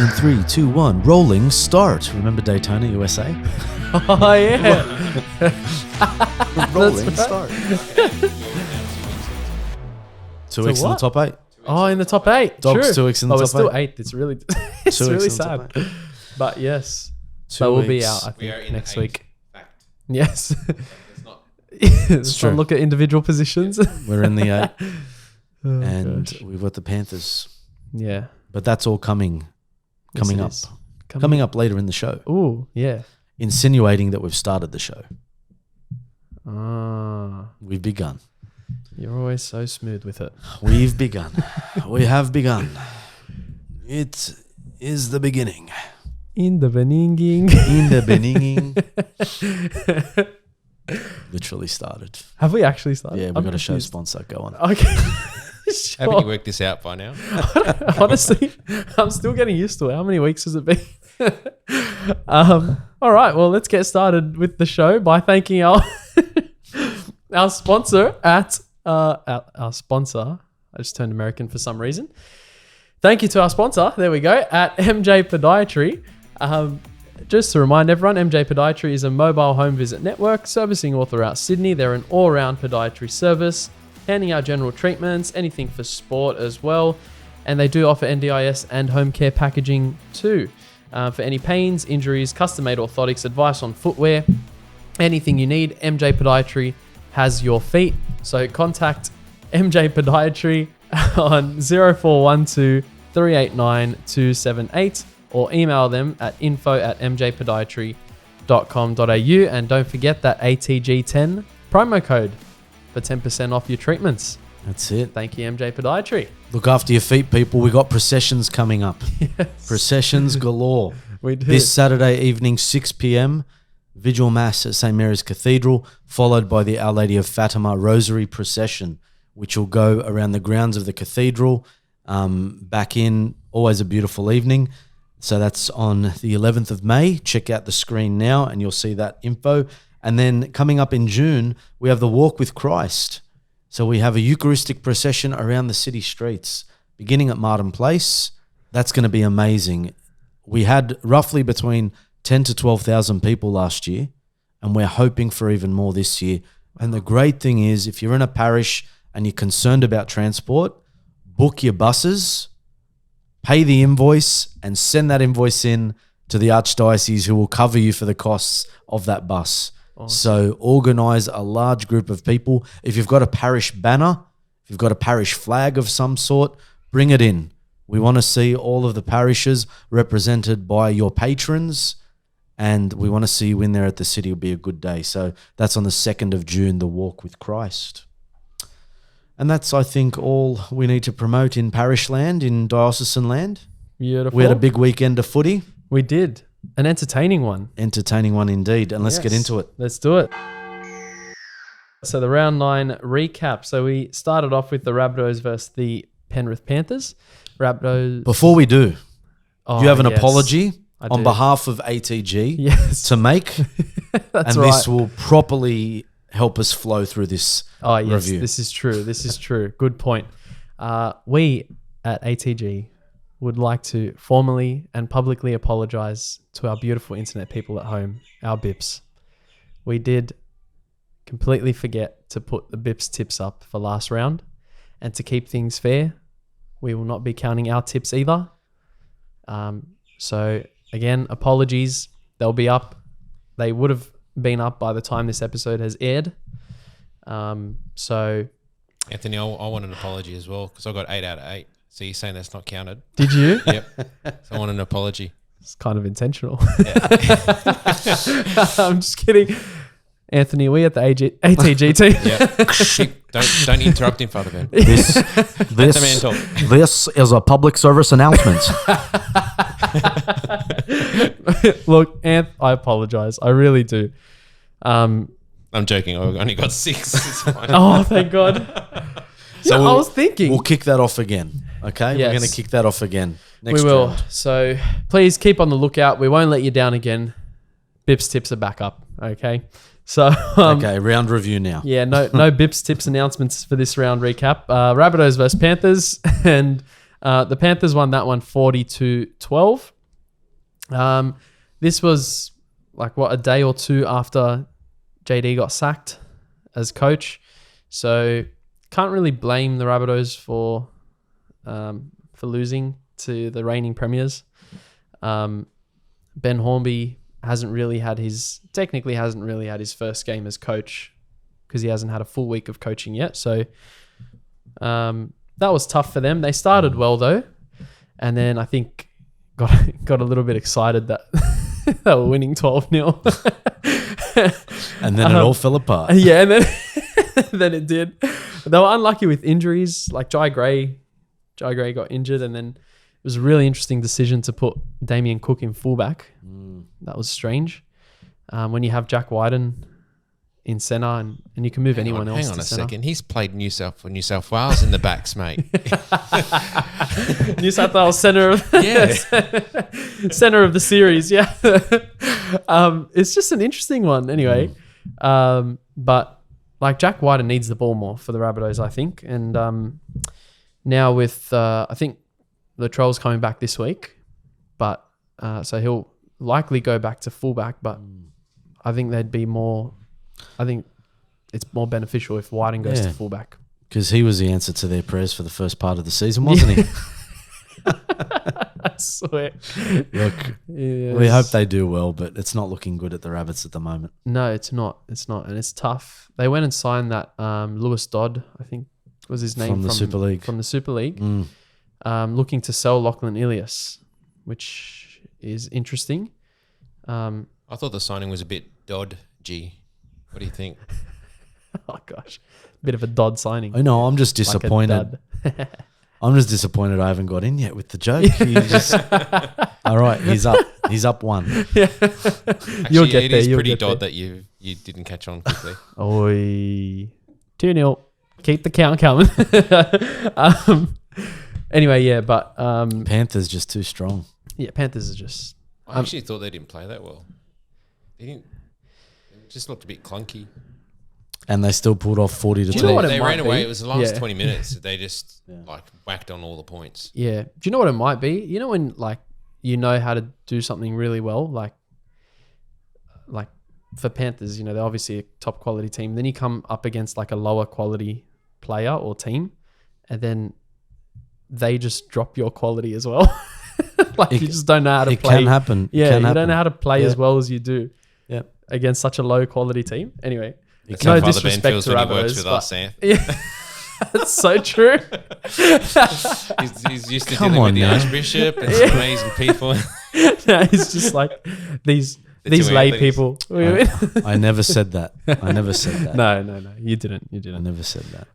In 3, 2, 1, rolling start. Remember Daytona, USA? Oh, yeah. Rolling start. 2 weeks in the what? top 8. Oh, in the top 8. Dogs, True. 2 weeks in the top it's still 8. 8. It's really, it's 2 really weeks in the top sad. But yes, 2 that will be weeks. out, I We are think, in next 8. week. Fact. Yes. It's not. Let's true. look at individual positions. We're in the 8. Oh, And gosh. we've got the Panthers. Yeah. But that's all coming Yes, it up. is. Coming up later in the show. Ooh, yeah. Insinuating that we've started the show. Ah, We've begun. you're always so smooth with it. We've begun. We have begun. It is the beginning. In the beginning. In the beginning. Literally started. Have we actually started? Yeah, I'm we've got a show confused. sponsor. Go on. Okay. Haven't you Sure. worked this out by now? Honestly, I'm still getting used to it. How many weeks has it been? All right. Well, let's get started with the show by thanking our our sponsor at our sponsor. I just turned American for some reason. Thank you to our sponsor. There we go, at MJ Podiatry. Just to remind everyone, MJ Podiatry is a mobile home visit network servicing all throughout Sydney. They're an all-round podiatry service, handing out general treatments, anything for sport as well. And they do offer NDIS and home care packaging too. For any pains, injuries, custom-made orthotics, advice on footwear, anything you need, MJ Podiatry has your feet. So contact MJ Podiatry on 0412 389 278 or email them at info@mjpodiatry.com.au, and don't forget that ATG10 promo code for 10% off your treatments. That's it. Thank you, MJ Podiatry. Look after your feet, people. We got processions coming up. Yes, Processions galore. we do. This Saturday evening, 6 p.m, Vigil Mass at St. Mary's Cathedral, followed by the Our Lady of Fatima Rosary Procession, which will go around the grounds of the cathedral, back in. Always a beautiful evening. So that's on the 11th of May. Check out the screen now and you'll see that info. And then coming up in June, we have the Walk with Christ. So we have a Eucharistic procession around the city streets, beginning at Martin Place. That's going to be amazing. We had roughly between 10 to 12,000 people last year, and we're hoping for even more this year. And the great thing is, if you're in a parish and you're concerned about transport, book your buses, pay the invoice, and send that invoice in to the Archdiocese, who will cover you for the costs of that bus. Awesome. So organise a large group of people. If you've got a parish banner, if you've got a parish flag of some sort, bring it in. We want to see all of the parishes represented by your patrons, and we want to see you in there at the city. It'll be a good day. So that's on the 2nd of June, the Walk with Christ. And that's, I think, all we need to promote in parish land, in diocesan land. Beautiful. We had a big weekend of footy. We did. An entertaining one. Entertaining one indeed. And let's get Yes. into it. Let's do it. So the round 9 recap. So we started off with the Rabbitohs versus the Penrith Panthers. Rabbitohs. Before we do, Oh, you have an yes. apology I on do. behalf of ATG Yes. to make, That's and right. this will properly help us flow through this Oh, yes. review. This is true. This is true. Good point. We at ATG would like to formally and publicly apologize to our beautiful internet people at home, our BIPs. We did completely forget to put the BIPs tips up for last round, and to keep things fair, we will not be counting our tips either. So again, apologies. They'll be up. They would have been up by the time this episode has aired. So Anthony, I want an apology as well, because I got 8 out of 8. So you're saying that's not counted? did you? Yep. So I want an apology. It's kind of intentional. Yeah. I'm just kidding. Anthony, we at the ATG team. Yeah. Don't interrupt him, Father Ben. This The man talk. this is a public service announcement. Look, Anth, I apologize. I really do. I'm joking. I only got 6. It's fine. Oh, thank God. So I we'll- was thinking. We'll kick that off again. Okay, Yes. we're going to kick that off again next We will. round. So please keep on the lookout. We won't let you down again. Bips tips are back up. Okay. So Okay, round review now. yeah, no Bips tips announcements for this round recap. Rabbitohs versus Panthers, and The Panthers won that one 40-12. This was like a day or two after JD got sacked as coach. So can't really blame the Rabbitohs for losing to the reigning premiers. Ben Hornby hasn't really had his first game as coach because he hasn't had a full week of coaching yet. So that was tough for them. They started well though, and then I think got a little bit excited that they were winning 12-0. And then it all fell apart. Yeah, and then then it did. They were unlucky with injuries. Like Jai Gray got injured, and then it was a really interesting decision to put Damien Cook in fullback. That was strange. When you have Jack Wyden in centre and you can move anyone else to centre. Hang on a second. He's played New South Wales in the backs, mate. New South Wales centre of centre of the series, yeah. It's just an interesting one anyway. But like Jack Wyden needs the ball more for the Rabbitohs, I think. And now with I think Latrell's coming back this week, but so he'll likely go back to fullback, but I think it's more beneficial if Wyden goes to fullback. Because he was the answer to their prayers for the first part of the season, wasn't he? I swear. Look, we hope they do well, but it's not looking good at the Rabbits at the moment. No, it's not. It's not. And it's tough. They went and signed that Lewis Dodd, I think was his name. From the Super League. From the Super League. Looking to sell Lachlan Ilias, which is interesting. I thought the signing was a bit dodgy. What do you think? Oh, gosh. Bit of a Dodd signing. I know. I'm just disappointed. I'm just disappointed I haven't got in yet with the joke. All right, he's up. He's up one. Yeah. Actually, it is pretty Dodd that you didn't catch on quickly. Oi. 2-0. Keep the count coming. Anyway, yeah, but... Panthers just too strong. Yeah, Panthers are just... I actually thought they didn't play that well. It just looked a bit clunky. And they still pulled off 40-2. You know what they ran be? away. It was the last 20 minutes. They just whacked on all the points. Yeah. Do you know what it might be? You know when you know how to do something really well, like for Panthers, they're obviously a top quality team. Then you come up against like a lower quality player or team, and then they just drop your quality as well. You just don't know how to play. It can happen. Yeah, you don't know how to play as well as you do against such a low quality team. Anyway, no disrespect to Rabbitohs, but yeah, that's so true. he's used to dealing with the Archbishop and some amazing people. No, he's just like these lay people. I never said that. No, you didn't. I never said that.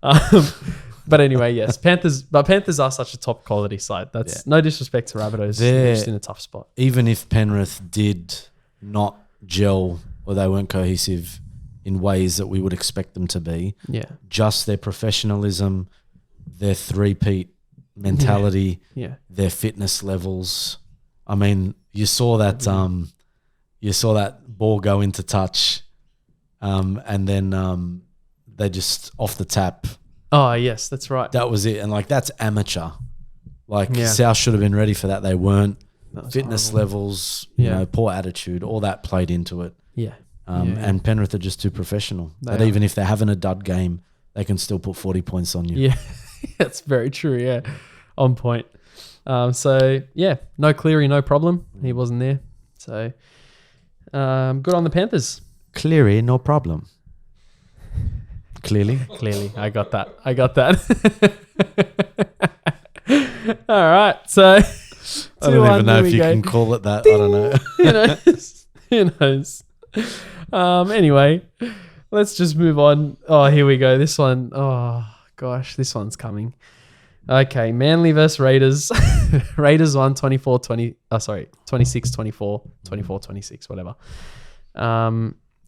But anyway, yes, Panthers are such a top quality side. That's no disrespect to Rabbitohs. They're just in a tough spot. Even if Penrith did not gel or they weren't cohesive in ways that we would expect them to be, just their professionalism, their three-peat mentality, their fitness levels. I mean, you saw that ball go into touch, and then they just off the tap. Oh, yes, that's right. That was it. And that's amateur. South should have been ready for that. They weren't. Fitness levels, poor attitude, all that played into it. Yeah. And Penrith are just too professional. Even if they're having a dud game, they can still put 40 points on you. Yeah, that's very true. Yeah, on point. So, no Cleary, no problem. He wasn't there. So, good on the Panthers. Cleary, no problem. Clearly, I got that. All right, so I don't even know if you can call it that. Ding! I don't know. Who knows? Anyway, let's just move on. Oh, here we go. This one. Oh gosh, this one's coming. Okay, Manly versus Raiders. Raiders won 26-24, 24-26, whatever.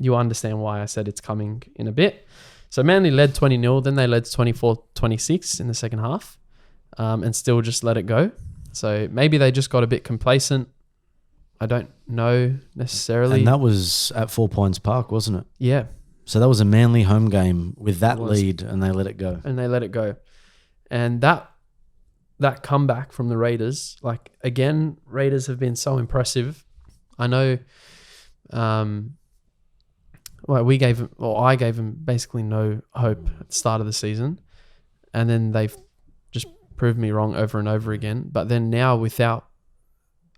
You understand why I said it's coming in a bit. So Manly led 20-0, then they led 24-26 in the second half, and still just let it go. So maybe they just got a bit complacent. I don't know necessarily. And that was at 4 Points Park, wasn't it? Yeah. So that was a Manly home game with that lead, and they let it go. And that that comeback from the Raiders, like again, Raiders have been so impressive. I know, I gave them basically no hope at the start of the season, and then they've just proved me wrong over and over again. But then now, without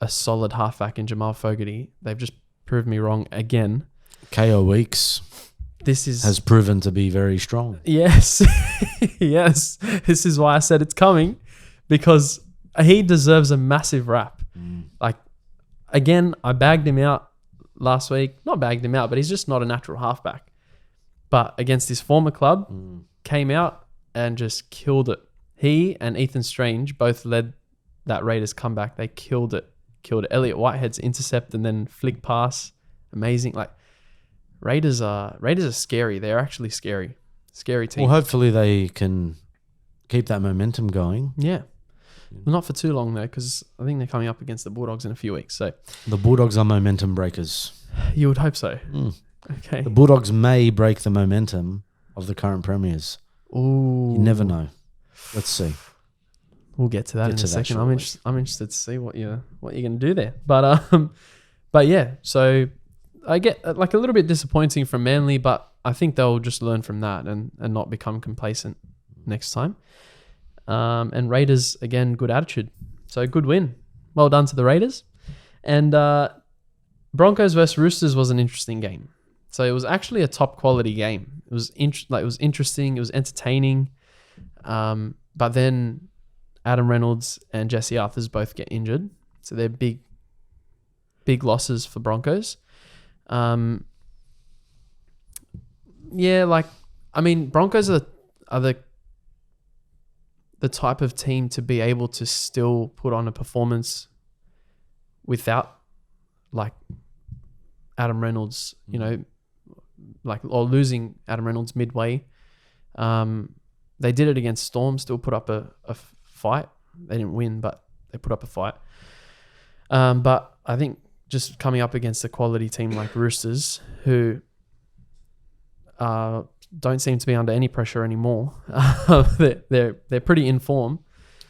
a solid halfback in Jamal Fogarty, they've just proved me wrong again. KO Weeks has proven to be very strong. Yes. Yes. This is why I said it's coming, because he deserves a massive rap. Like, again, I bagged him out last week. Not bagged him out, but he's just not a natural halfback. But against his former club, came out and just killed it. He and Ethan Strange both led that Raiders comeback. They killed it. Elliot Whitehead's intercept and then flick pass. Amazing. Like, Raiders are scary. They're actually scary. Scary team. Well, hopefully they can keep that momentum going. Yeah. Well, not for too long, though, because I think they're coming up against the Bulldogs in a few weeks. So the Bulldogs are momentum breakers. You would hope so. Okay. The Bulldogs may break the momentum of the current premiers. Ooh. You never know. Let's see. We'll get to that in a second. I'm interested to see what you're going to do there. But yeah, so I get like a little bit disappointing from Manly, but I think they'll just learn from that and not become complacent next time. And Raiders, again, good attitude. So good win. Well done to the Raiders. And Broncos versus Roosters was an interesting game. So it was actually a top quality game. It was interesting. It was entertaining. But then Adam Reynolds and Jesse Arthurs both get injured. So they're big losses for Broncos. Broncos are the type of team to be able to still put on a performance without like Adam Reynolds, or losing Adam Reynolds midway. They did it against Storm, still put up a fight. They didn't win, but they put up a fight. But I think just coming up against a quality team like Roosters, who don't seem to be under any pressure anymore. They're pretty in form.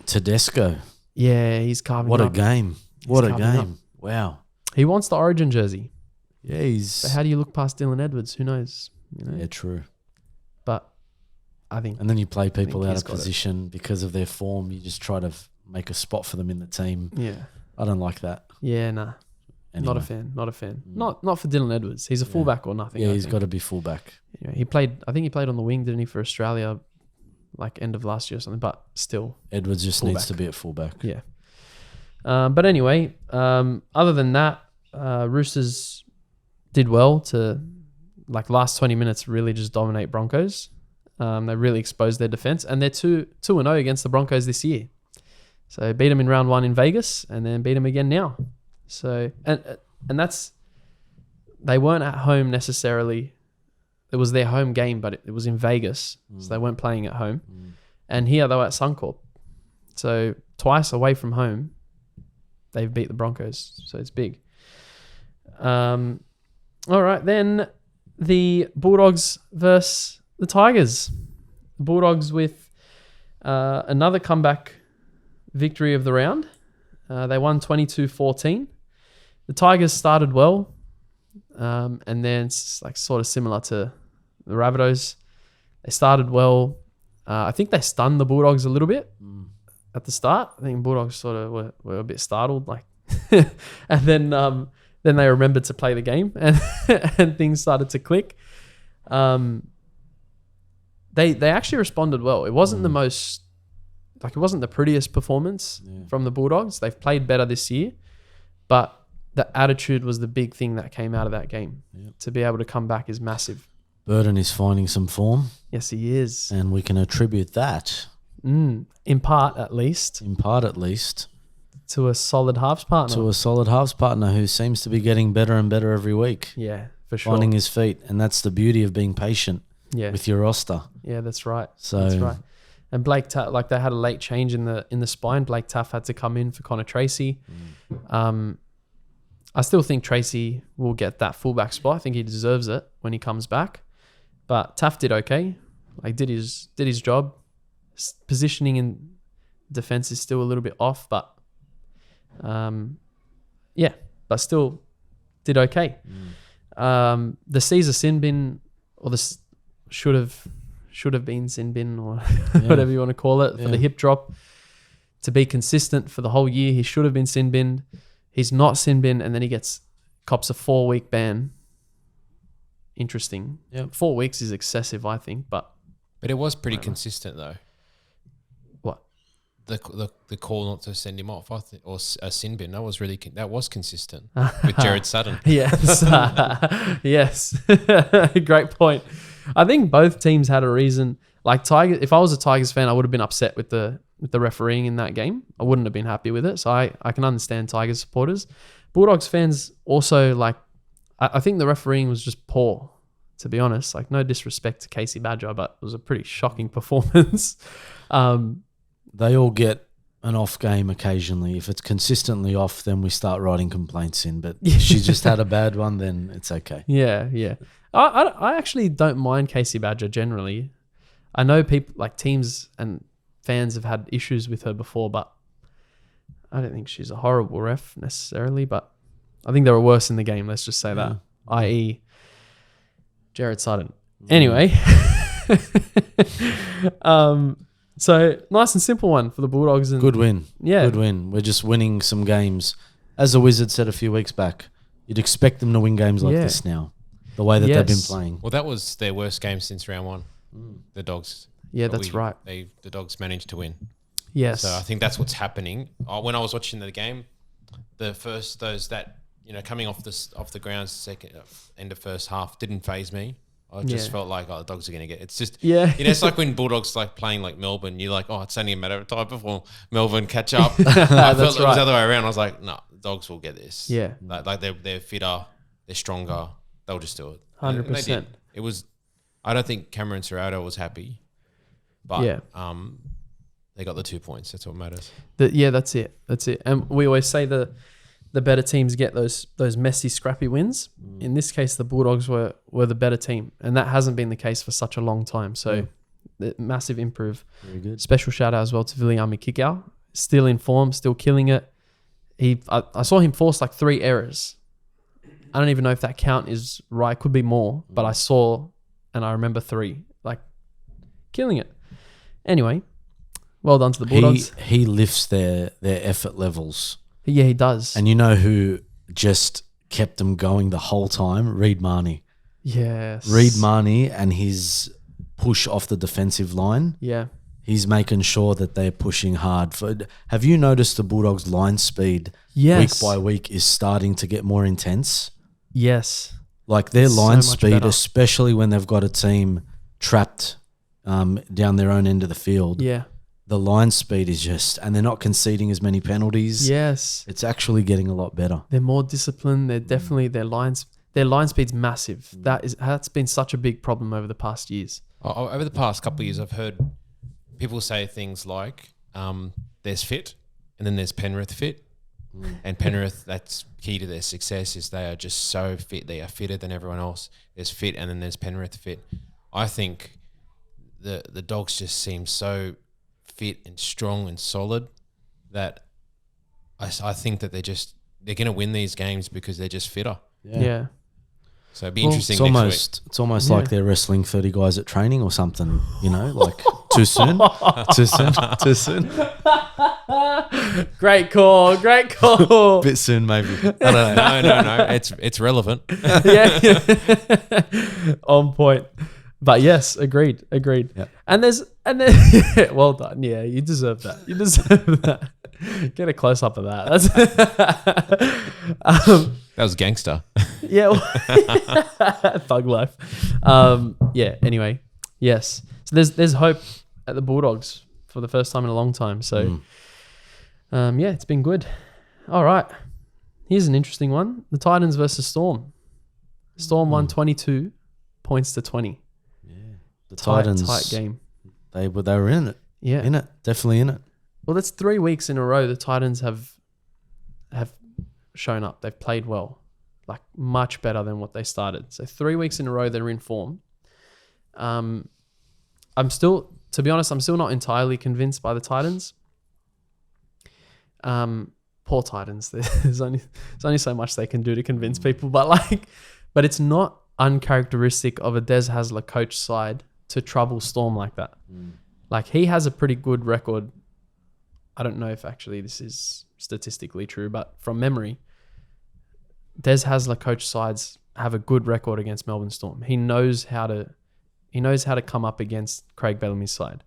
Tedesco. Yeah, he's carving What up. a game. What a game. Up. Wow. He wants the Origin jersey. Yeah, But how do you look past Dylan Edwards? Who knows? Yeah, true. But I think... And then you play people out of position because of their form. You just try to make a spot for them in the team. Yeah. I don't like that. Yeah, nah. Anyway. Not a fan. Not for Dylan Edwards. He's a fullback or nothing. Yeah, he's got to be fullback. Yeah, I think he played on the wing, didn't he, for Australia, like end of last year or something, but still. Edwards just fullback. Needs to be at fullback. Yeah. But anyway, other than that, Roosters did well to, like, last 20 minutes really just dominate Broncos. They really exposed their defense, and they're 2-0 against the Broncos this year. So beat them in round 1 in Vegas, and then beat them again now. So and that's, they weren't at home necessarily. It was their home game, but it was in Vegas, so they weren't playing at home. And here they were at Suncorp. So twice away from home, they've beat the Broncos. So it's big. All right, then the Bulldogs versus the Tigers. The Bulldogs with another comeback victory of the round. They won 22-14. The Tigers started well, and then it's like sort of similar to the Rabbitohs. They started well. I think they stunned the Bulldogs a little bit at the start. I think Bulldogs sort of were a bit startled, like, and then they remembered to play the game, and and things started to click. They actually responded well. It wasn't it wasn't the prettiest performance from the Bulldogs. They've played better this year, but the attitude was the big thing that came out of that game. Yep. To be able to come back is massive. Burton is finding some form. Yes, he is. And we can attribute that. In part, at least. To a solid halves partner. Who seems to be getting better and better every week. Yeah, for sure. Finding his feet. And that's the beauty of being patient with your roster. Yeah, that's right. That's right. And Blake Taff, like, they had a late change in the spine. Blake Taff had to come in for Connor Tracy. I still think Tracy will get that fullback spot. I think he deserves it when he comes back. But Taff did okay. Like, did his job, positioning in defense is still a little bit off, but but still did okay. The Caesar sin bin, or the should have been sin bin, or whatever you want to call it, for the hip drop, to be consistent for the whole year, he should have been sin binned. He's not sin binned, and then he cops a 4-week ban. Interesting. 4 weeks is excessive, I think, but it was pretty consistent though. What? The call not to send him off, or a sin bin, that was consistent with Jared Sutton. Yes. Yes. Great point. I think both teams had a reason. Like if I was a Tigers fan, I would have been upset with the refereeing in that game. I wouldn't have been happy with it. So I can understand Tigers supporters. Bulldogs fans also, like, I think the refereeing was just poor, to be honest. Like, no disrespect to Casey Badger, but it was a pretty shocking performance. They all get an off game occasionally. If it's consistently off, then we start writing complaints in. But if she just had a bad one, then it's okay. Yeah. I actually don't mind Casey Badger generally. I know people, like teams and fans, have had issues with her before, but I don't think she's a horrible ref necessarily. But I think there were worse in the game. Let's just say that, i.e. Jared Sutton. Anyway, so nice and simple one for the Bulldogs. And good win. Yeah. Good win. We're just winning some games. As the Wizard said a few weeks back, you'd expect them to win games like this now, the way that they've been playing. Well, that was their worst game since round one, the Dogs. Yeah, that's right. The Dogs managed to win. Yes. So I think that's what's happening. When I was watching the game, coming off the ground second end of first half didn't faze me. I just felt like, the Dogs are going to get it. It's just, it's like when Bulldogs like playing like Melbourne, you're like, it's only a matter of time before Melbourne catch up. I felt like it was the other way around. I was like, no, the Dogs will get this. Yeah. Like they're fitter, they're stronger. They'll just do it. 100%. It was, I don't think Cameron Serrato was happy, but they got the 2 points. That's what matters. That's it. And we always say the better teams get those messy, scrappy wins. In this case, the Bulldogs were the better team, and that hasn't been the case for such a long time. So, massive improve. Very good. Special shout out as well to Viliami Kikau. Still in form, still killing it. I saw him force like 3 errors. I don't even know if that count is right. Could be more, but I saw and I remember 3. Like, killing it. Anyway, well done to the Bulldogs. He lifts their effort levels. Yeah, he does. And you know who just kept them going the whole time? Reid Marnie. Yes. Reid Marnie and his push off the defensive line. Yeah. He's making sure that they're pushing hard. Have you noticed the Bulldogs' line speed week by week is starting to get more intense? Yes. Like their line so speed, better. especially when they've got a team trapped down their own end of the field. Yeah. The line speed is just, and they're not conceding as many penalties. Yes. It's actually getting a lot better. They're more disciplined. They're definitely, their line speed's massive. That's been such a big problem over the past years. Over the past couple of years, I've heard people say things like, there's fit and then there's Penrith fit. And Penrith, that's key to their success, is they are just so fit. They are fitter than everyone else. There's fit and then there's Penrith fit. I think the Dogs just seem so fit and strong and solid that I think that they're going to win these games because they're just fitter. Yeah. So it'd be interesting It's next week. It's almost like they're wrestling 30 guys at training or something, like too soon. Too soon. Great call. Bit soon maybe. I don't know. No. It's relevant. Yeah. On point. But yes, agreed. Yeah. And then well done. Yeah, you deserve that. Get a close up of that. That was gangster. Yeah. Thug life. Anyway, yes. So there's hope at the Bulldogs for the first time in a long time. So it's been good. All right. Here's an interesting one. The Titans versus Storm. Storm won 22 points to 20. The Titans, tight game. They were in it. Yeah. In it. Definitely in it. Well, that's 3 weeks in a row the Titans have shown up. They've played well, like much better than what they started. So 3 weeks in a row they're in form. To be honest, I'm still not entirely convinced by the Titans. Poor Titans. There's only so much they can do to convince people, but it's not uncharacteristic of a Des Hasler coach side to trouble Storm like that. Like, he has a pretty good record. I don't know if actually this is statistically true, but from memory, Des Hasler coach sides have a good record against Melbourne Storm. He knows how to come up against Craig Bellamy's side.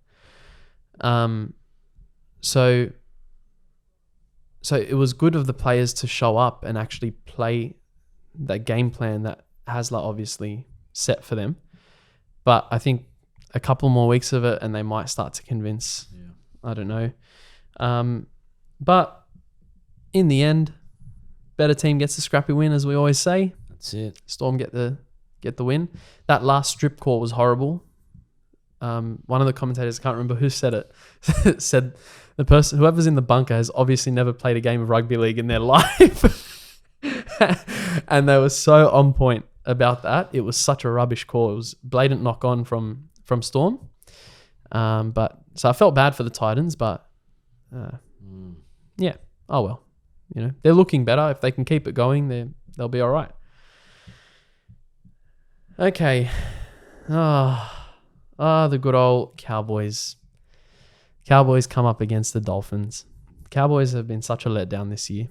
So it was good of the players to show up and actually play that game plan that Hasler obviously set for them. But I think a couple more weeks of it and they might start to convince. Yeah. I don't know. But in the end, better team gets the scrappy win, as we always say. That's it. Storm get the win. That last strip call was horrible. One of the commentators, I can't remember who said it, said the person, whoever's in the bunker, has obviously never played a game of rugby league in their life. And they were so on point about that. It was such a rubbish call. It was blatant knock on from Storm. But so I felt bad for the Titans, but yeah, oh well. You know, they're looking better. If they can keep it going, they'll be all right. Okay. The good old Cowboys. Cowboys come up against the Dolphins. Cowboys have been such a letdown this year.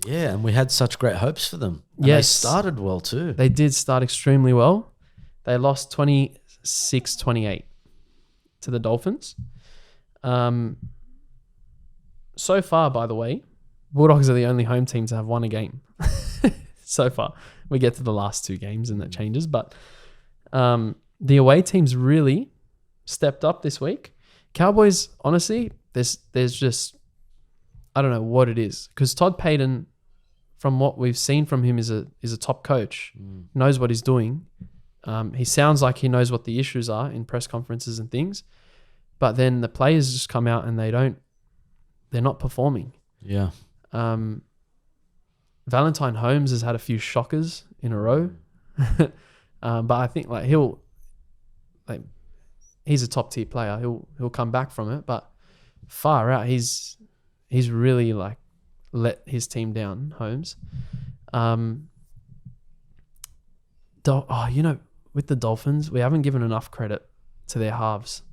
Yeah, and we had such great hopes for them. And yes. They started well too. They did start extremely well. They lost 26-28 to the Dolphins. So far, by the way, Bulldogs are the only home team to have won a game. So far. We get to the last two games and that changes. But the away teams really stepped up this week. Cowboys, honestly, there's just, I don't know what it is. Because Todd Payton, from what we've seen from him, is a top coach. Knows what he's doing. He sounds like he knows what the issues are in press conferences and things. But then the players just come out and they're not performing. Yeah. Valentine Holmes has had a few shockers in a row. But I think he's a top tier player. He'll come back from it, but far out, he's really let his team down, Holmes. With the Dolphins, we haven't given enough credit to their halves.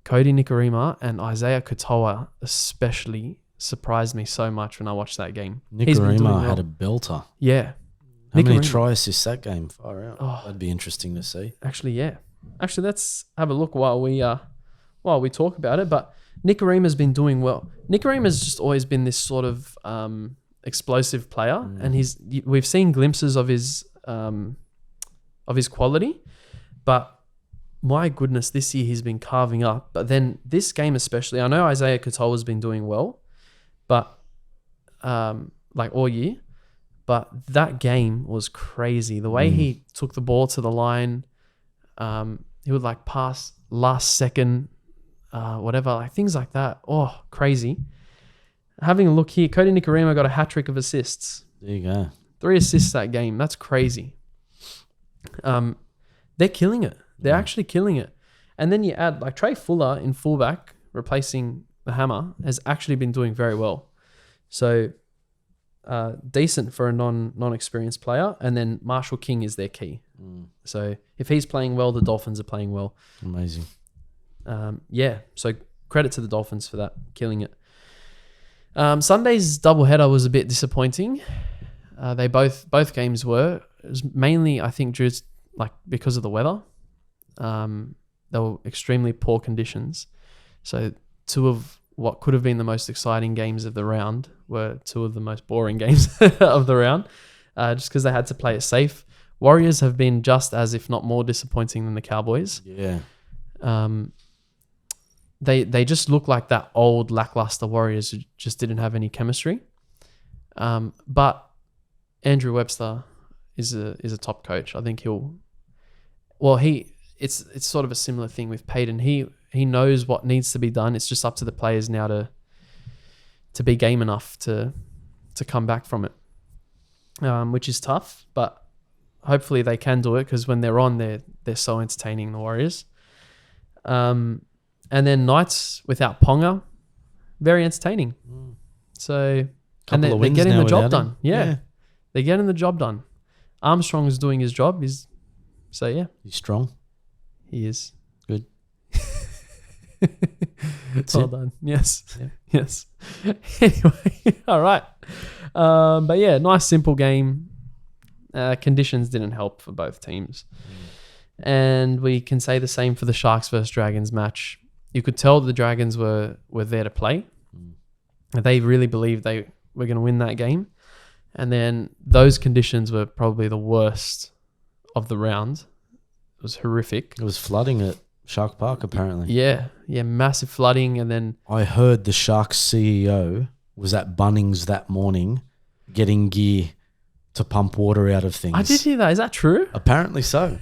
Cody Nikorima and Isaiah Katoa especially surprised me so much when I watched that game. Nikorima had a belter. Yeah. How many try assists that game? Far out. That'd be interesting to see. Actually, yeah. Let's have a look while we talk about it. But Nikorima's been doing well. Nikorima's just always been this sort of explosive player, and we've seen glimpses of his quality, but my goodness, this year he's been carving up. But then this game especially, I know Isaiah Katoa's been doing well, but all year. But that game was crazy. The way he took the ball to the line, he would pass last second, whatever, things like that. Oh, crazy. Having a look here, Cody Nikorima got a hat-trick of assists. There you go. 3 assists that game. That's crazy. They're killing it. They're actually killing it. And then you add, Trey Fuller in fullback, replacing the Hammer, has actually been doing very well. So, decent for a non-experienced player. And then Marshall King is their key. So, if he's playing well, the Dolphins are playing well. Amazing. So credit to the Dolphins for that, killing it. Sunday's doubleheader was a bit disappointing. They both games were. It was mainly, I think, due to, because of the weather. They were extremely poor conditions. So 2 of what could have been the most exciting games of the round were 2 of the most boring games of the round, just because they had to play it safe. Warriors have been just as, if not more, disappointing than the Cowboys. Yeah. They just look like that old lackluster Warriors who just didn't have any chemistry. But Andrew Webster is a top coach. I think it's sort of a similar thing with Payton. He knows what needs to be done. It's just up to the players now to be game enough to come back from it, which is tough. But hopefully they can do it, because when they're on, they're so entertaining, the Warriors. And then Knights without Ponga, very entertaining. So, and Couple of they're wins getting now the job without him. done. Yeah. They're getting the job done. Armstrong's doing his job. He's strong. he is. Good. Well it. done. Yes. Yeah. Yes. Anyway, all right. But yeah, nice simple game. Conditions didn't help for both teams. And we can say the same for the Sharks versus Dragons match. You could tell the Dragons were there to play. They really believed they were going to win that game. And then those conditions were probably the worst of the round. It was horrific. It was flooding at Shark Park, apparently. Yeah, massive flooding. And then I heard the Sharks CEO was at Bunnings that morning getting gear to pump water out of things. I did hear that. Is that true? Apparently so.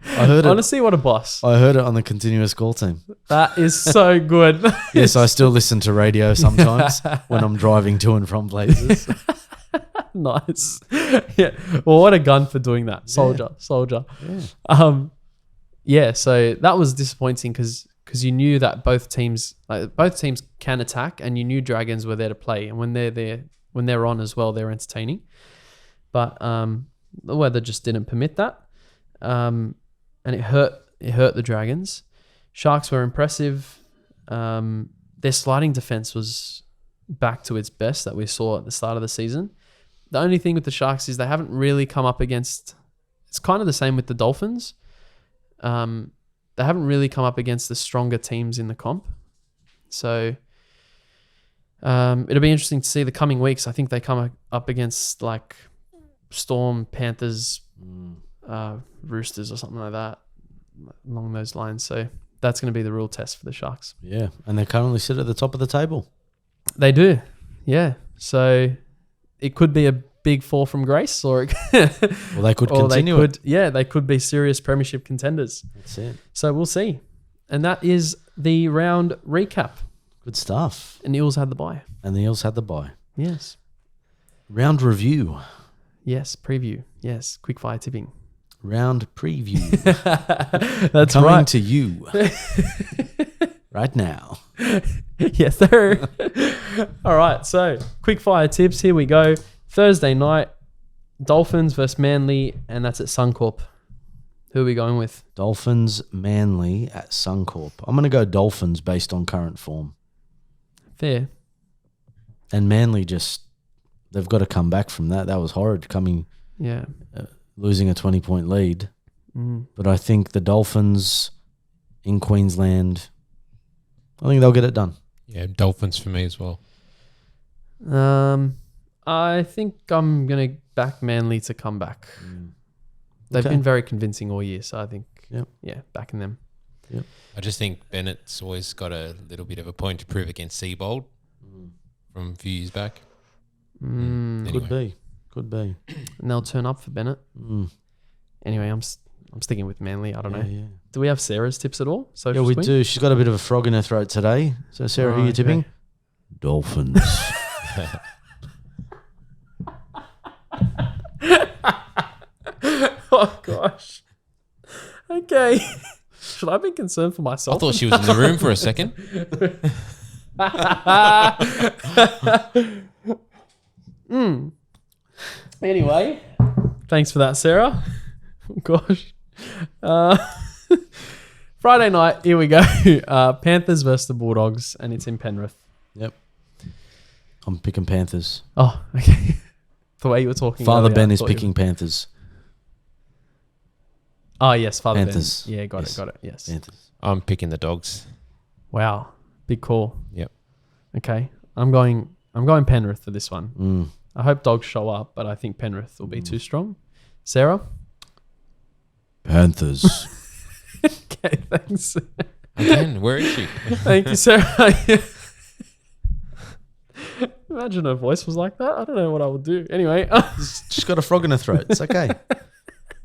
I heard it. Honestly, what a boss. I heard it on the continuous call team. That is so good. Yes, I still listen to radio sometimes when I'm driving to and from places. Nice. Yeah. Well, what a gun for doing that. Soldier. Yeah. So that was disappointing because you knew that both teams can attack, and you knew Dragons were there to play. And when they're on as well, they're entertaining. But the weather just didn't permit that. And it hurt the Dragons. Sharks were impressive. Their sliding defense was back to its best that we saw at the start of the season. The only thing with the Sharks is they haven't really come up against... It's kind of the same with the Dolphins. They haven't really come up against the stronger teams in the comp. So it'll be interesting to see the coming weeks. I think they come up against like Storm, Panthers, Roosters or something like that, along those lines. So that's going to be the real test for the Sharks. Yeah, and they currently sit at the top of the table. They do, yeah. So it could be a big fall from grace, or Well, they could continue it. Yeah, they could be serious premiership contenders. That's it. So we'll see. And that is the round recap. Good stuff. And the Eels had the bye. And the Eels had the bye. Yes. Round review. Yes, preview. Yes, quick fire tipping. Round preview. That's Coming right. to you right now. Yes, sir. All right, so quick fire tips. Here we go. Thursday night, Dolphins versus Manly, and that's at Suncorp. Who are we going with? Dolphins, Manly at Suncorp. I'm going to go Dolphins based on current form. Fair. And Manly they've got to come back from that. That was horrid Yeah. losing a 20-point lead. But I think the Dolphins in Queensland, I think they'll get it done. Yeah, Dolphins for me as well. I think I'm going to back Manly to come back. They've been very convincing all year, so I think, backing them. Yep. I just think Bennett's always got a little bit of a point to prove against Seabold from a few years back. Anyway. Could be. And they'll turn up for Bennett. Anyway, I'm sticking with Manly. I don't know. Yeah. Do we have Sarah's tips at all? Yeah, we do. She's got a bit of a frog in her throat today. So, Sarah, who are you tipping? Okay. Dolphins. Oh, gosh. Okay. Should I be concerned for I myself? thought she was in the room for a second. Anyway, thanks for that, Sarah. Gosh. Friday night, here we go. Panthers versus the Bulldogs, and it's in Penrith. Yep. I'm picking Panthers. Oh, okay. The way you were talking Father earlier, Ben I is thought you picking Panthers. Oh, yes, Father Panthers. Ben. Yeah, got Yes. it. Yes. Panthers. I'm picking the Dogs. Wow. Big call. Yep. Okay. I'm going Penrith for this one. Mm. I hope Dogs show up, but I think Penrith will be too strong. Sarah? Panthers. Okay, thanks. Again, where is she? Thank you, Sarah. Imagine her voice was like that. I don't know what I would do. Anyway. She's got a frog in her throat. It's okay.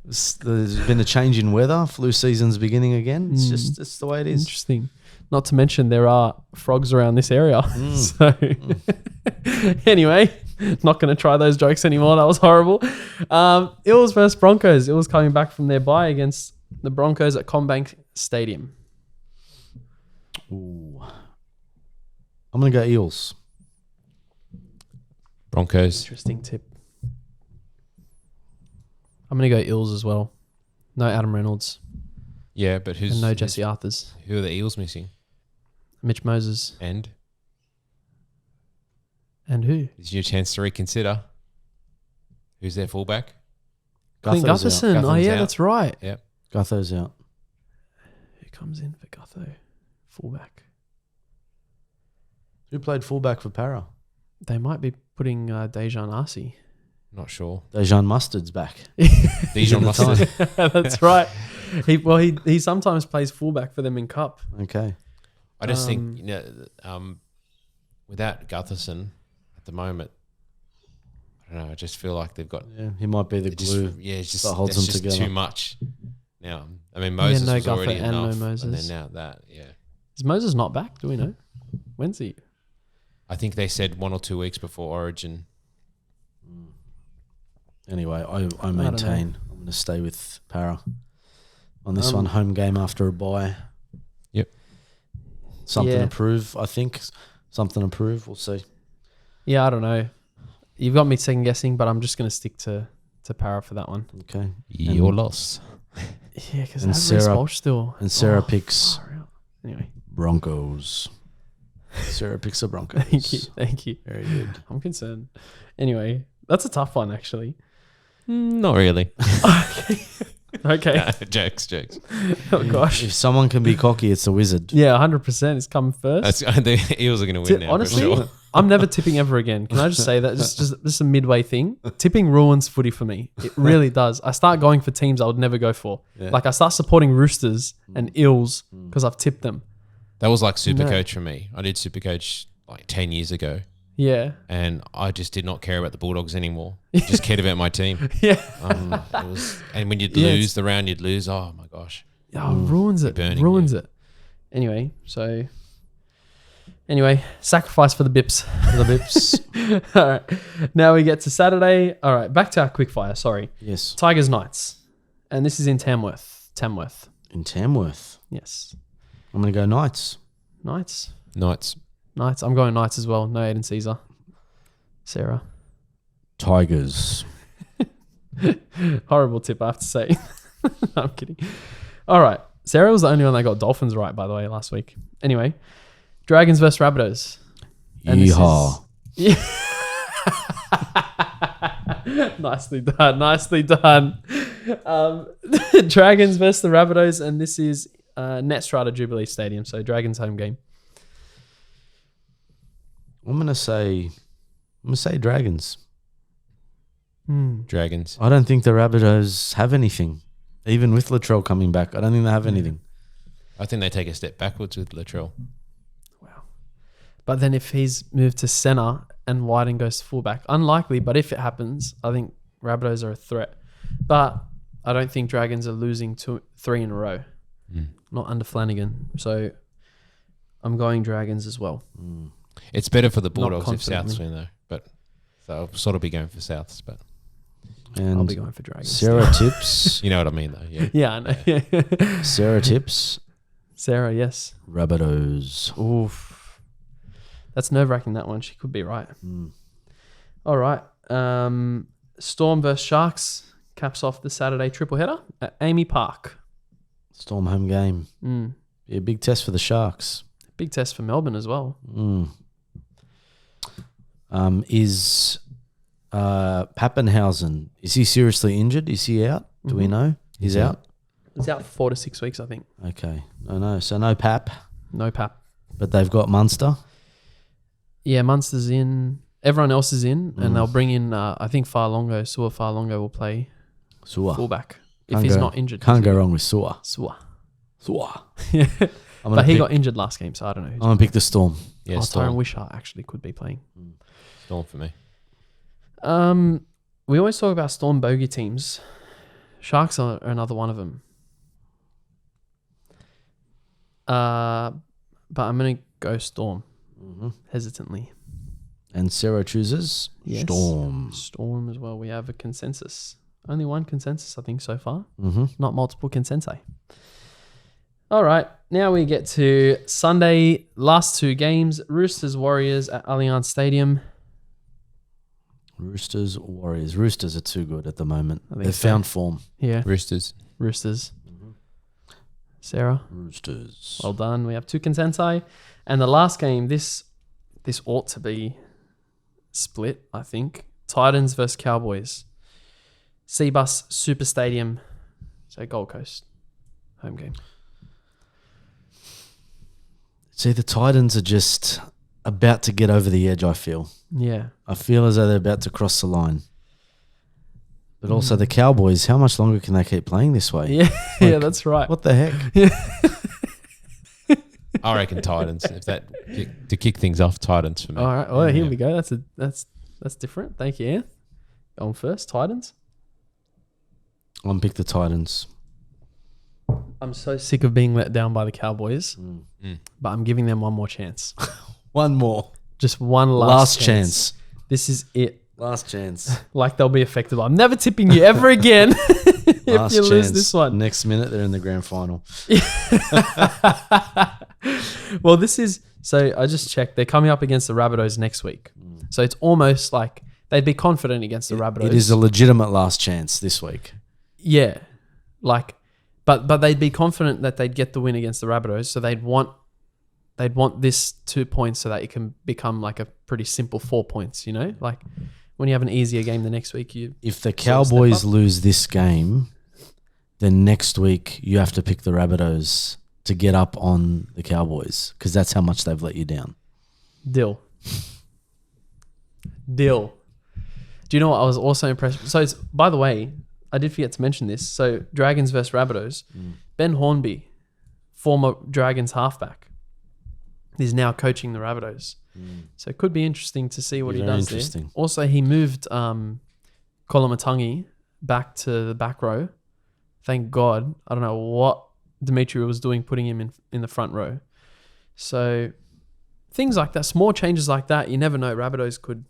There's been a change in weather. Flu season's beginning again. It's the way it is. Interesting. Not to mention there are frogs around this area. So anyway, not going to try those jokes anymore. That was horrible. Eels versus Broncos. Eels coming back from their bye against the Broncos at CommBank Stadium. Ooh. I'm going to go Eels. Broncos. Interesting tip. I'm going to go Eels as well. No Adam Reynolds. Yeah, but And no Jesse Arthurs. who are the Eels missing? Mitch Moses. And who? this is your chance to reconsider. Who's their fullback? Clint Gutho's out. Gutherson. Oh, Guther's yeah, out. that's right. Yep. Gutho's out. Who comes in for Gutho? Fullback. Who played fullback for Para? They might be putting Dejan Arce. Not sure. Dejan Mustard's back. Dijon the time. Mustard. That's right. He sometimes plays fullback for them in Cup. Okay. I just think without Gutherson at the moment, I don't know. I just feel like they've got Yeah, he might be the glue. it's just that holds that's them just together. too much. Now, I mean Moses no was already Gutho and no enough, Moses. and then now that, yeah. Is Moses not back? Do we know? When's he? I think they said 1 or 2 weeks before Origin. Anyway, I know. maintain I'm going to stay with Para on this one. Home game after a bye. Yep. Something Yeah. to prove, I think. Something to prove. We'll see. Yeah, I don't know. You've got me second guessing, but I'm just going to stick to Para for that one. Okay. Your loss. Yeah, because And Sarah Sarah- still. And Sarah picks far out. Anyway, Broncos. Sarah picks the Broncos. thank you. Very good. I'm concerned. Anyway, that's a tough one, actually. Not really. Okay. Jokes. Oh gosh. If someone can be cocky, it's the Wizard. Yeah, 100%. It's come first. The Eels are going to win now. Honestly, for sure. I'm never tipping ever again. Can I just say that? Just a midway thing. Tipping ruins footy for me. It really does. I start going for teams I would never go for. Yeah. Like I start supporting Roosters and Eels because I've tipped them. That was like Supercoach No. for me. I did Supercoach like 10 years ago, Yeah. and I just did not care about the Bulldogs anymore. Just cared about my team. Yeah. And when you'd Yeah, lose the round, you'd lose. Oh my gosh. Oh, ruins it. burning Ruins it. Anyway, sacrifice for the bips. The Bips. All right. Now we get to Saturday. All right. Back to our quickfire. Sorry. Yes. Tigers Knights. And this is in Tamworth. In Tamworth. Yes. I'm going to go Knights. Knights. Knights. I'm going Knights as well. No Aiden Caesar. Sarah. Tigers. Horrible tip, I have to say. I'm kidding. All right. Sarah was the only one that got Dolphins right, by the way, last week. Anyway, Dragons versus Rabbitohs. And this Yeehaw. Yeah. Nicely done. Dragons versus the Rabbitohs, and this is Netstrata Jubilee Stadium, so Dragons home game. I'm going to say Dragons. Dragons. I don't think the Rabbitohs have anything. Even with Latrell coming back, I don't think they have anything. I think they take a step backwards with Latrell. Wow. But then if he's moved to centre and Whiting goes to fullback, unlikely, but if it happens, I think Rabbitohs are a threat. But I don't think Dragons are losing 3 in a row. Not under Flanagan. So I'm going Dragons as well. It's better for the Bulldogs if Souths confidently. win, though. But so I'll sort of be going for Souths, but And I'll be going for Dragons. Sarah tips. you know what I mean, though. Yeah. Yeah, I know. Yeah. Sarah tips. Sarah, yes. Rabbitohs. Oof. That's nerve-wracking, that one. She could be right. All right. Storm versus Sharks caps off the Saturday triple header at Amy Park. Storm home game. Be a big test for the Sharks. Big test for Melbourne as well. Is Pappenhausen, is he seriously injured? Is he out? Do we know? He's out? He's out 4 to 6 weeks, I think. Okay. No. So no Pap, No Pap. but they've got Munster. Yeah, Munster's in. Everyone else is in, and they'll bring in, I think, Sua Farlongo will play Sua. fullback if Can't he's go- not injured. Can't go wrong with Sua. Sua. Yeah. But he got injured last game, so I don't know. I'm going to pick the Storm. Yeah, Tyron Storm. Wishart actually could be playing. Storm for me. We always talk about Storm bogey teams. Sharks are another one of them. But I'm going to go Storm. Hesitantly. And Sarah chooses Yes. Storm. Storm as well. We have a consensus. Only one consensus, I think, so far. Mm-hmm. Not multiple consensi. All right. Now we get to Sunday, last 2 games. Roosters, Warriors at Allianz Stadium. Roosters, Warriors. Roosters are too good at the moment. I think They've so. found form. Yeah. Roosters. Sarah, Roosters. well done. We have 2 contenti. And the last game, this ought to be split, I think. Titans versus Cowboys. Seabus Super Stadium. So Gold Coast. Home game. See, the Titans are just about to get over the edge, I feel. Yeah. I feel as though they're about to cross the line. But also the Cowboys, how much longer can they keep playing this way? Yeah, yeah, that's right. What the heck? I reckon Titans. If that to kick things off, Titans for me. All right. Well, here we go. That's different. Thank you, Anth. Going first, Titans. I'll pick the Titans. I'm so sick of being let down by the Cowboys, but I'm giving them one more chance. One more. Just one Last chance. This is it. Last chance. Like they'll be affected. I'm never tipping you ever again if Last you lose chance. this one. Next minute, they're in the grand final. Well, this is... So I just checked. They're coming up against the Rabbitohs next week. So it's almost like they'd be confident against the Rabbitohs. It is a legitimate last chance this week. Yeah. Like... But they'd be confident that they'd get the win against the Rabbitohs, so they'd want this 2 points so that it can become like a pretty simple 4 points, you know? Like when you have an easier game the next week, if the Cowboys lose this game, then next week you have to pick the Rabbitohs to get up on the Cowboys because that's how much they've let you down. Deal. Do you know what I was also impressed with? So it's, by the way, I did forget to mention this. So Dragons versus Rabbitohs. Ben Hornby, former Dragons halfback, is now coaching the Rabbitohs. So it could be interesting to see what he does there. Also, he moved Kolomatangi back to the back row. Thank God. I don't know what Dimitri was doing putting him in the front row. So things like that, small changes like that, you never know. Rabbitohs could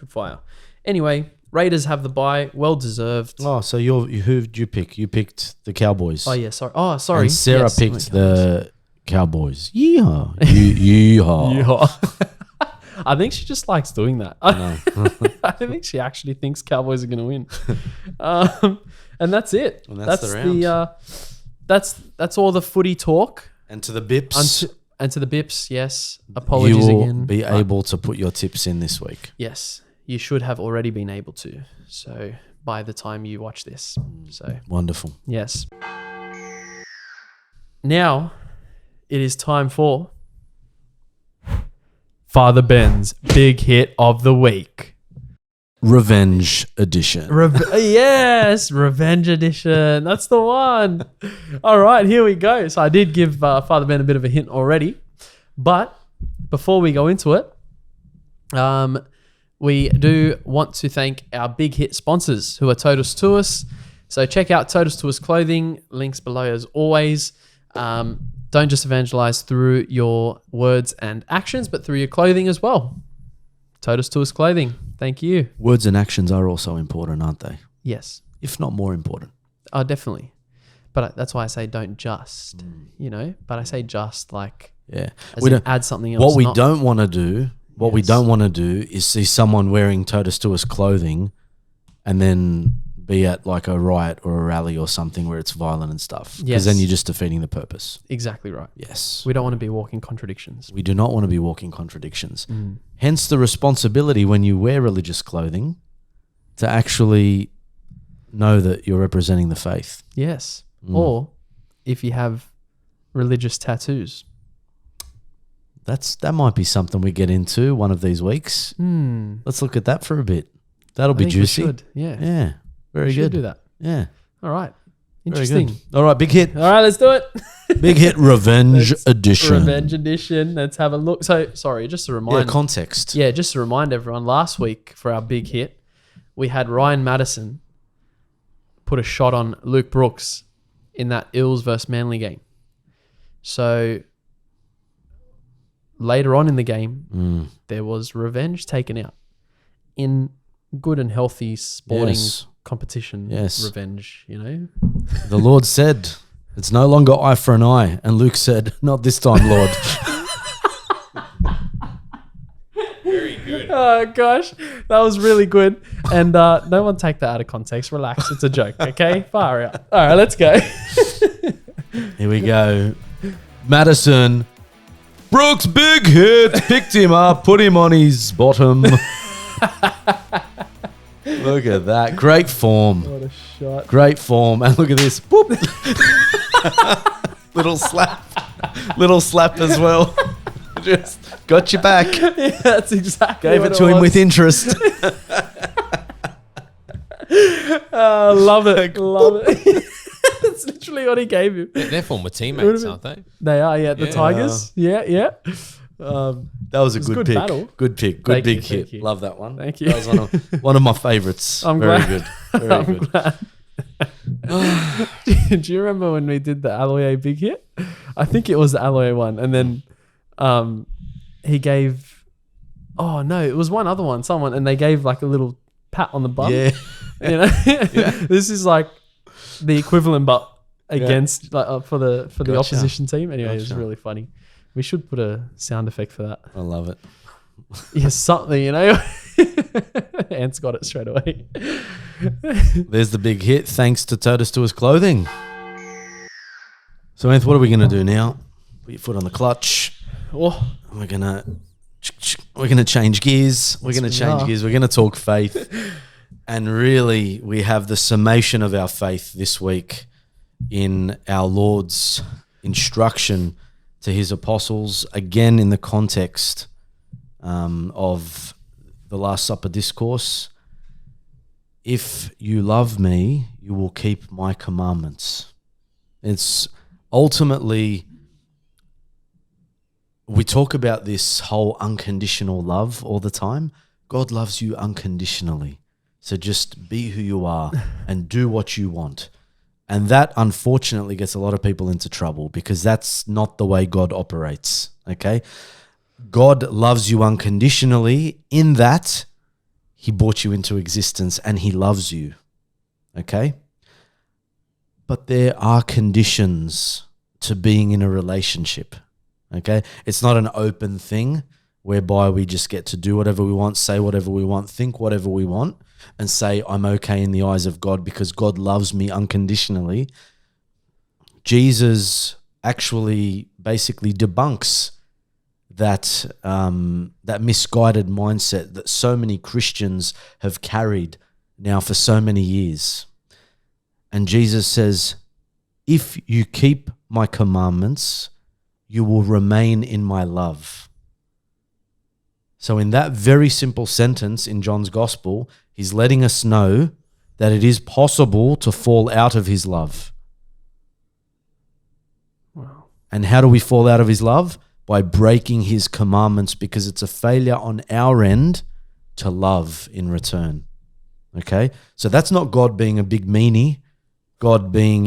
fire. Anyway, Raiders have the bye, well deserved. Oh, so who'd you pick? You picked the Cowboys. Oh yeah, sorry. Oh, sorry. And Sarah Yes, picked the Cowboys. Yeehaw. Yeehaw. I think she just likes doing that. No. I don't think she actually thinks Cowboys are going to win. And that's it. And that's the round. That's all the footy talk. And to the Bips. And to the Bips, yes. Apologies you will again. be able to put your tips in this week. Yes. You should have already been able to. So by the time you watch this. So wonderful. yes. Now it is time for Father Ben's big hit of the week. Revenge edition. Yes, Revenge Edition. That's the one. All right, here we go. So I did give Father Ben a bit of a hint already. But before we go into it, we do want to thank our big hit sponsors who are Totus Tuus. So check out Totus Tuus clothing. Links below as always. Don't just evangelize through your words and actions, but through your clothing as well. Totus Tuus clothing. Thank you. Words and actions are also important, aren't they? Yes. If not more important. Oh, definitely. But that's why I say don't just, you know, but I say just like, yeah, we don't add something else. What we don't want to do, we don't want to do is see someone wearing Totus Tuus clothing and then be at like a riot or a rally or something where it's violent and stuff. Because then you're just defeating the purpose. Exactly right. Yes. We don't want to be walking contradictions. We do not want to be walking contradictions. Hence the responsibility when you wear religious clothing to actually know that you're representing the faith. Yes. Or if you have religious tattoos. That might be something we get into one of these weeks. Let's look at that for a bit. That'll be juicy. We should. Yeah. Yeah. Very we good. should do that. Yeah. All right. Interesting. Very good. All right, big hit. All right, let's do it. Big hit Revenge Edition. Revenge Edition. Let's have a look. So, sorry, just a reminder. Yeah, context. Yeah, just to remind everyone, last week for our big hit, we had Ryan Madison put a shot on Luke Brooks in that Eels versus Manly game. So later on in the game, there was revenge taken out in good and healthy sporting competition. Revenge, you know. The Lord said, It's no longer eye for an eye. And Luke said, not this time, Lord. Very good. Oh gosh, that was really good. And no one take that out of context. Relax, it's a joke. Okay, far out. All right, let's go. Here we go. Madison. Brooks, big hit. Picked him up, put him on his bottom. Look at that. Great form. What a shot. Great form. And look at this. Boop. Little slap. Little slap as well. Just got you back. Yeah, that's exactly. Gave what it to him was. with interest. Love it. Love it. That's literally what he gave you. They're former teammates, been- aren't they? They are, yeah. The Yeah. Tigers. Yeah. That was a was good good pick. battle. Good pick. Good Thank you, big thank hit. you. Love that one. Thank you. That was one of my favorites. I'm Very glad. good. Very I'm good. glad. Do you remember when we did the Aloe big hit? I think it was the Aloe one. And then he gave, oh no, it was one other one, someone, and they gave like a little pat on the bum. Yeah. You know, this is like the equivalent, but against like for the Gotcha. opposition team. Anyway, it was Gotcha. really funny. We should put a sound effect for that. I love it. Yeah, something, you know. Ant's got it straight away. There's the big hit. Thanks to Totus to his clothing. So, Anth, what are we going to do now? Put your foot on the clutch. Oh, We're gonna change gears. We're gonna Yes, we change are. gears. We're gonna talk faith, and really, we have the summation of our faith this week in our Lord's instruction to his apostles, again in the context of the Last Supper discourse. If you love me, you will keep my commandments. It's ultimately, we talk about this whole unconditional love all the time. God loves you unconditionally. So just be who you are and do what you want. And that unfortunately gets a lot of people into trouble because that's not the way God operates. Okay? God loves you unconditionally in that he brought you into existence and he loves you. Okay? But there are conditions to being in a relationship. Okay? It's not an open thing whereby we just get to do whatever we want, say whatever we want, think whatever we want, and say, I'm okay in the eyes of God because God loves me unconditionally. Jesus actually basically debunks that that misguided mindset that so many Christians have carried now for so many years. And Jesus says, if you keep my commandments, you will remain in my love. So in that very simple sentence in John's gospel, he's letting us know that it is possible to fall out of his love. wow. And how do we fall out of his love? By breaking his commandments, because it's a failure on our end to love in return. Okay? So that's not God being a big meanie, God being,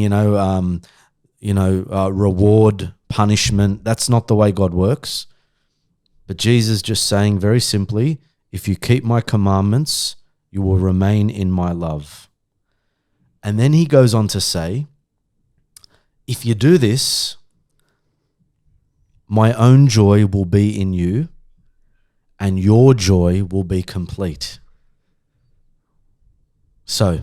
reward, punishment. That's not the way God works. But Jesus just saying very simply, if you keep my commandments, you will remain in my love. And then he goes on to say, if you do this, my own joy will be in you, and your joy will be complete. So,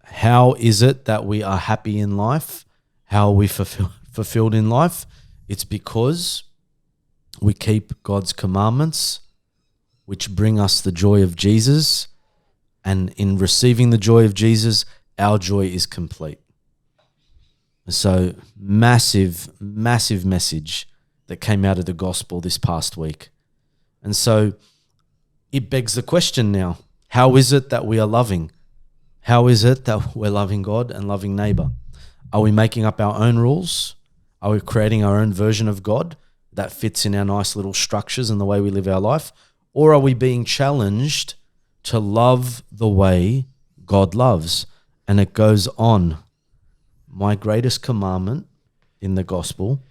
how is it that we are happy in life? How are we fulfilled in life? It's because we keep God's commandments, which bring us the joy of Jesus. And in receiving the joy of Jesus, our joy is complete. So massive, massive message that came out of the gospel this past week. And so it begs the question now, how is it that we are loving? How is it that we're loving God and loving neighbor? Are we making up our own rules? Are we creating our own version of God that fits in our nice little structures and the way we live our life? Or are we being challenged to love the way God loves? And it goes on. My greatest commandment in the gospel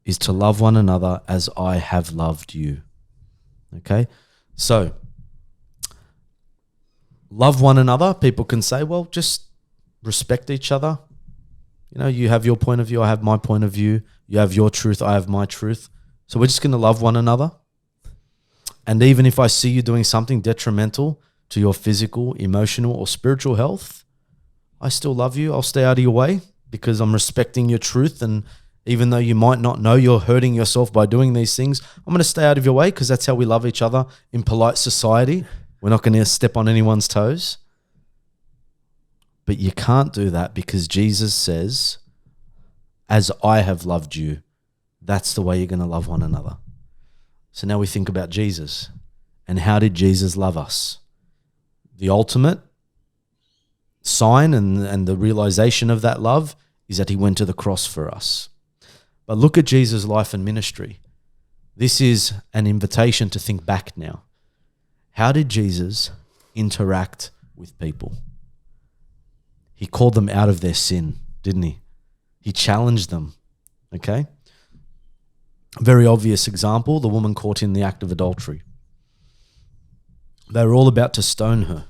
is to love one another as I have loved you. Okay? So, love one another. People can say, well, just respect each other. You have your point of view, I have my point of view. You have your truth, I have my truth. So we're just going to love one another. And even if I see you doing something detrimental to your physical, emotional, or spiritual health, I still love you. I'll stay out of your way because I'm respecting your truth. And even though you might not know you're hurting yourself by doing these things, I'm going to stay out of your way because that's how we love each other in polite society. We're not going to step on anyone's toes. But you can't do that because Jesus says, as I have loved you, that's the way you're going to love one another. So now we think about Jesus. And how did Jesus love us? The ultimate sign and the realization of that love is that he went to the cross for us. But look at Jesus' life and ministry. This is an invitation to think back now. How did Jesus interact with people? He called them out of their sin, didn't he? He challenged them, okay? Very obvious example, the woman caught in the act of adultery. They were all about to stone her.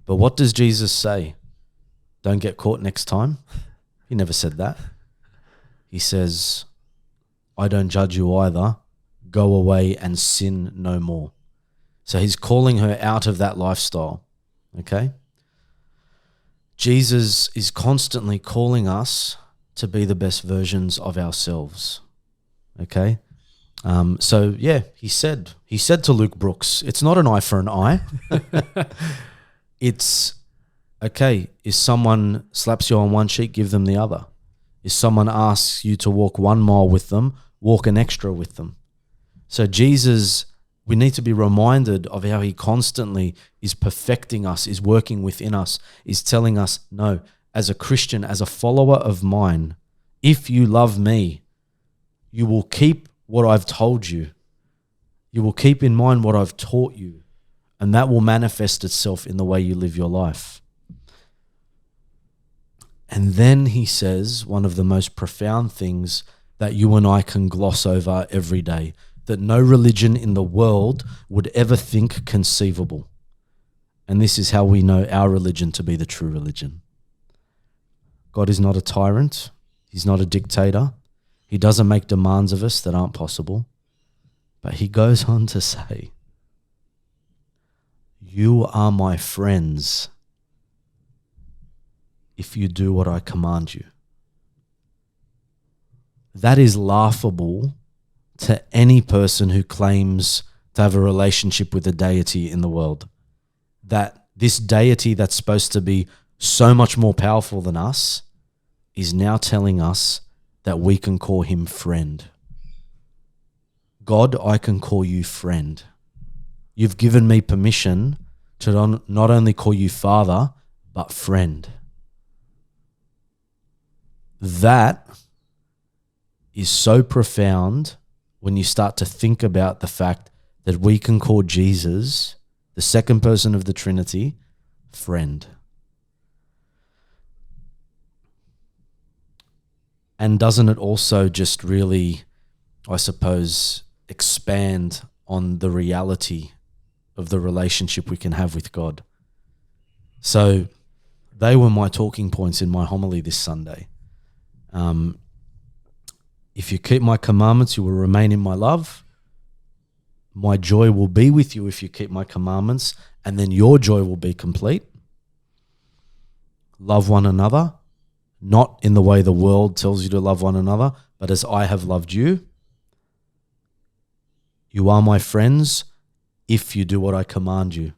But what does Jesus say? Don't get caught next time. He never said that. He says, I don't judge you either. Go away and sin no more. So he's calling her out of that lifestyle, okay? Jesus is constantly calling us to be the best versions of ourselves, okay? He said to Luke Brooks, it's not an eye for an eye. It's, okay, if someone slaps you on one cheek, give them the other. If someone asks you to walk 1 mile with them, walk an extra with them. So Jesus, we need to be reminded of how he constantly is perfecting us, is working within us, is telling us, no, as a Christian, as a follower of mine, if you love me, you will keep what I've told you. You will keep in mind what I've taught you, and that will manifest itself in the way you live your life. And then he says one of the most profound things that you and I can gloss over every day, that no religion in the world would ever think conceivable. And this is how we know our religion to be the true religion. God is not a tyrant. He's not a dictator. He doesn't make demands of us that aren't possible. But he goes on to say, you are my friends if you do what I command you. That is laughable to any person who claims to have a relationship with a deity in the world. That this deity that's supposed to be so much more powerful than us is now telling us that we can call him friend. God, I can call you friend. You've given me permission to not only call you father, but friend. That is so profound when you start to think about the fact that we can call Jesus, the second person of the Trinity, friend. And doesn't it also just really, I suppose, expand on the reality of the relationship we can have with God? So they were my talking points in my homily this Sunday. If you keep my commandments, you will remain in my love. My joy will be with you if you keep my commandments, and then your joy will be complete. Love one another, not in the way the world tells you to love one another, but as I have loved you. You are my friends if you do what I command you.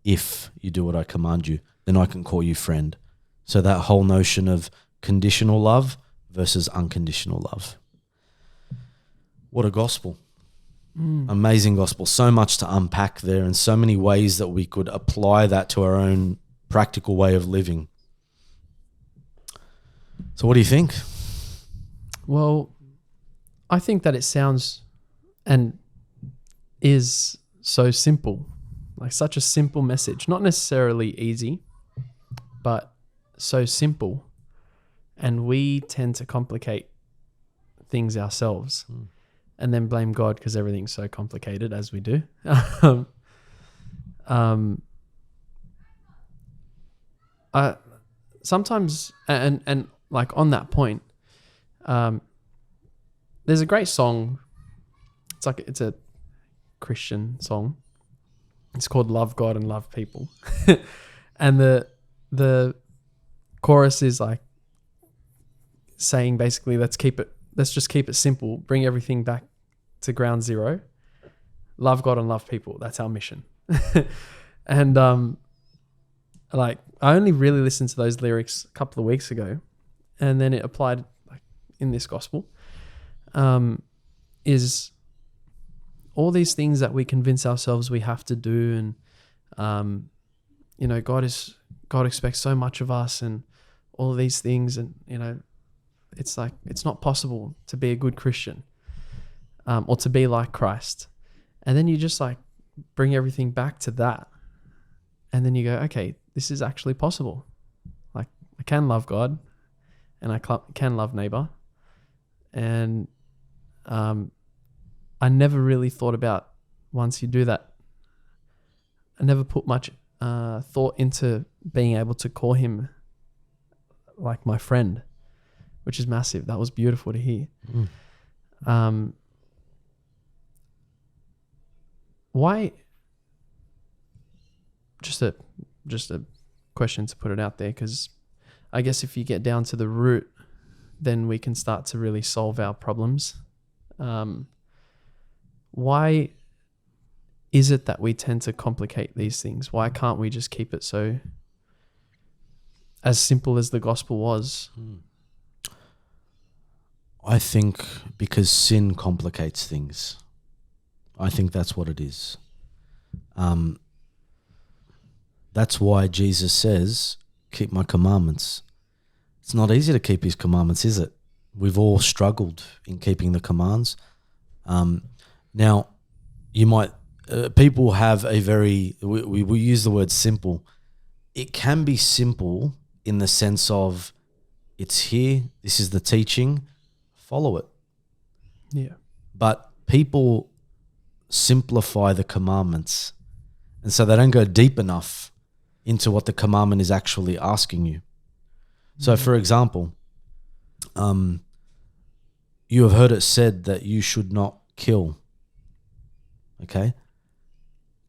If you do what I command you, then I can call you friend. So that whole notion of conditional love versus unconditional love. What a gospel. Amazing gospel. So much to unpack there and so many ways that we could apply that to our own practical way of living. So what do you think? Well, I think that it sounds and is so simple, like such a simple message, not necessarily easy, but so simple. And we tend to complicate things ourselves and then blame God because everything's so complicated, as we do. Sometimes, and like on that point, there's a great song. It's a Christian song. It's called Love God and Love People. And the chorus is like saying basically, let's just keep it simple. Bring everything back to ground zero. Love God and love people. That's our mission. And like I only really listened to those lyrics a couple of weeks ago, and then it applied like in this gospel. Is all these things that we convince ourselves we have to do, and you know, God expects so much of us, and all of these things, and you know, it's like it's not possible to be a good Christian, or to be like Christ. And then you just like bring everything back to that, and then you go, okay, this is actually possible. Like I can love God, and I can love neighbor, and I never really thought about, once you do that, I never put much thought into being able to call him like my friend, which is massive. That was beautiful to hear. Why? Just a question to put it out there, because I guess if you get down to the root, then we can start to really solve our problems. Why is it that we tend to complicate these things? Why can't we just keep it so as simple as the gospel was? I think because sin complicates things. I think that's what it is. That's why Jesus says, keep my commandments. It's not easy to keep his commandments, is it? We've all struggled in keeping the commands. Now, you might, people have a very, we use the word simple. It can be simple in the sense of it's here, this is the teaching, follow it. Yeah. But people simplify the commandments, and so they don't go deep enough into what the commandment is actually asking you. So for example, you have heard it said that you should not kill. Okay?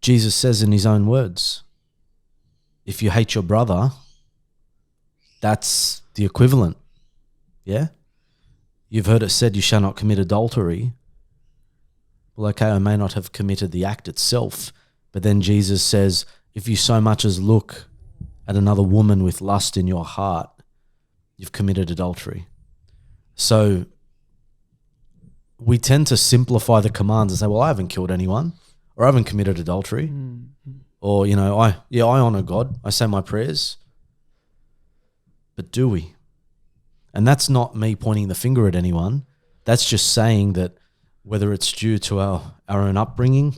Jesus says in his own words, if you hate your brother, that's the equivalent. Yeah? You've heard it said you shall not commit adultery. Well, okay, I may not have committed the act itself, but then Jesus says, if you so much as look at another woman with lust in your heart, you've committed adultery. So we tend to simplify the commands and say, well, I haven't killed anyone, or I haven't committed adultery, or, you know, I honor God. I say my prayers. But do we? And that's not me pointing the finger at anyone. That's just saying that whether it's due to our own upbringing,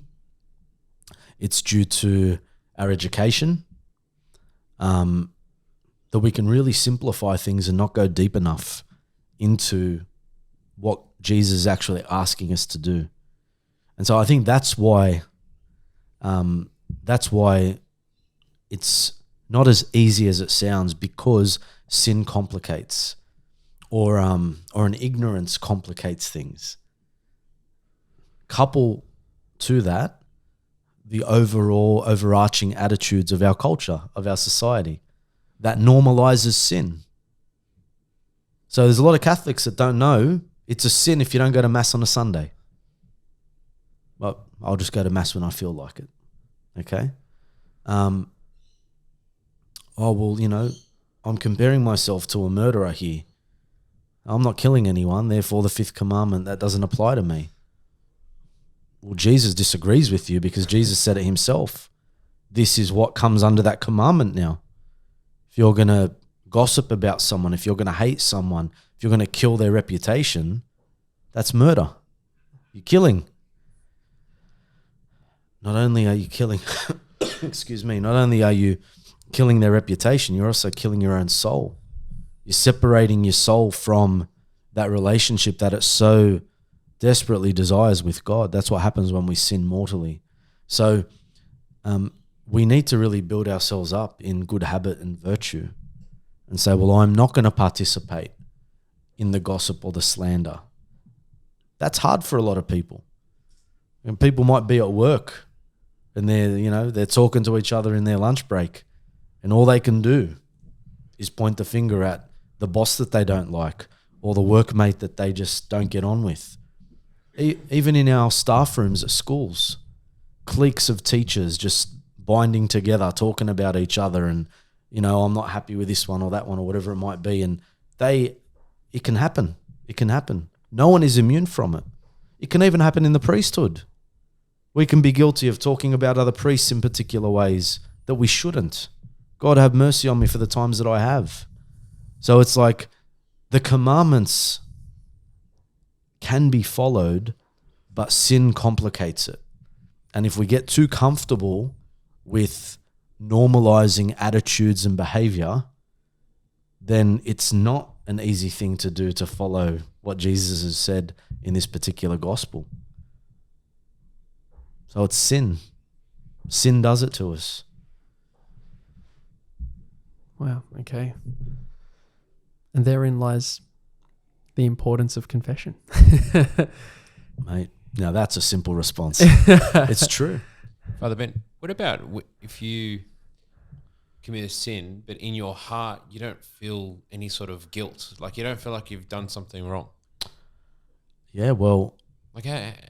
it's due to our education, that we can really simplify things and not go deep enough into what Jesus is actually asking us to do. And so I think that's why it's not as easy as it sounds, because sin complicates, or an ignorance complicates things. Couple to that the overarching attitudes of our culture, of our society, that normalizes sin. So there's a lot of Catholics that don't know it's a sin if you don't go to Mass on a Sunday. But I'll just go to Mass when I feel like it. Okay? Oh, well, you know, I'm comparing myself to a murderer here. I'm not killing anyone, therefore the fifth commandment, that doesn't apply to me. Well, Jesus disagrees with you, because Jesus said it himself. This is what comes under that commandment now. If you're going to gossip about someone, if you're going to hate someone, if you're going to kill their reputation, that's murder. You're killing. Not only are you killing, not only are you killing their reputation, you're also killing your own soul. You're separating your soul from that relationship that it so desperately desires with God. That's what happens when we sin mortally. So we need to really build ourselves up in good habit and virtue and say, well, I'm not going to participate in the gossip or the slander. That's hard for a lot of people. And people might be at work and they're talking to each other in their lunch break, and all they can do is point the finger at the boss that they don't like or the workmate that they just don't get on with. Even in our staff rooms at schools, cliques of teachers just binding together, talking about each other, and I'm not happy with this one or that one or whatever it might be. And it can happen. It can happen. No one is immune from it. It can even happen in the priesthood. We can be guilty of talking about other priests in particular ways that we shouldn't. God have mercy on me for the times that I have. So it's like the commandments can be followed, but sin complicates it. And if we get too comfortable with normalizing attitudes and behavior, then it's not an easy thing to do to follow what Jesus has said in this particular gospel. So it's sin. Sin does it to us. Wow, okay. And therein lies the importance of confession. Mate, now that's a simple response. It's true. Father Ben, what about if you commit a sin, but in your heart you don't feel any sort of guilt? Like you don't feel like you've done something wrong? Yeah, well... Like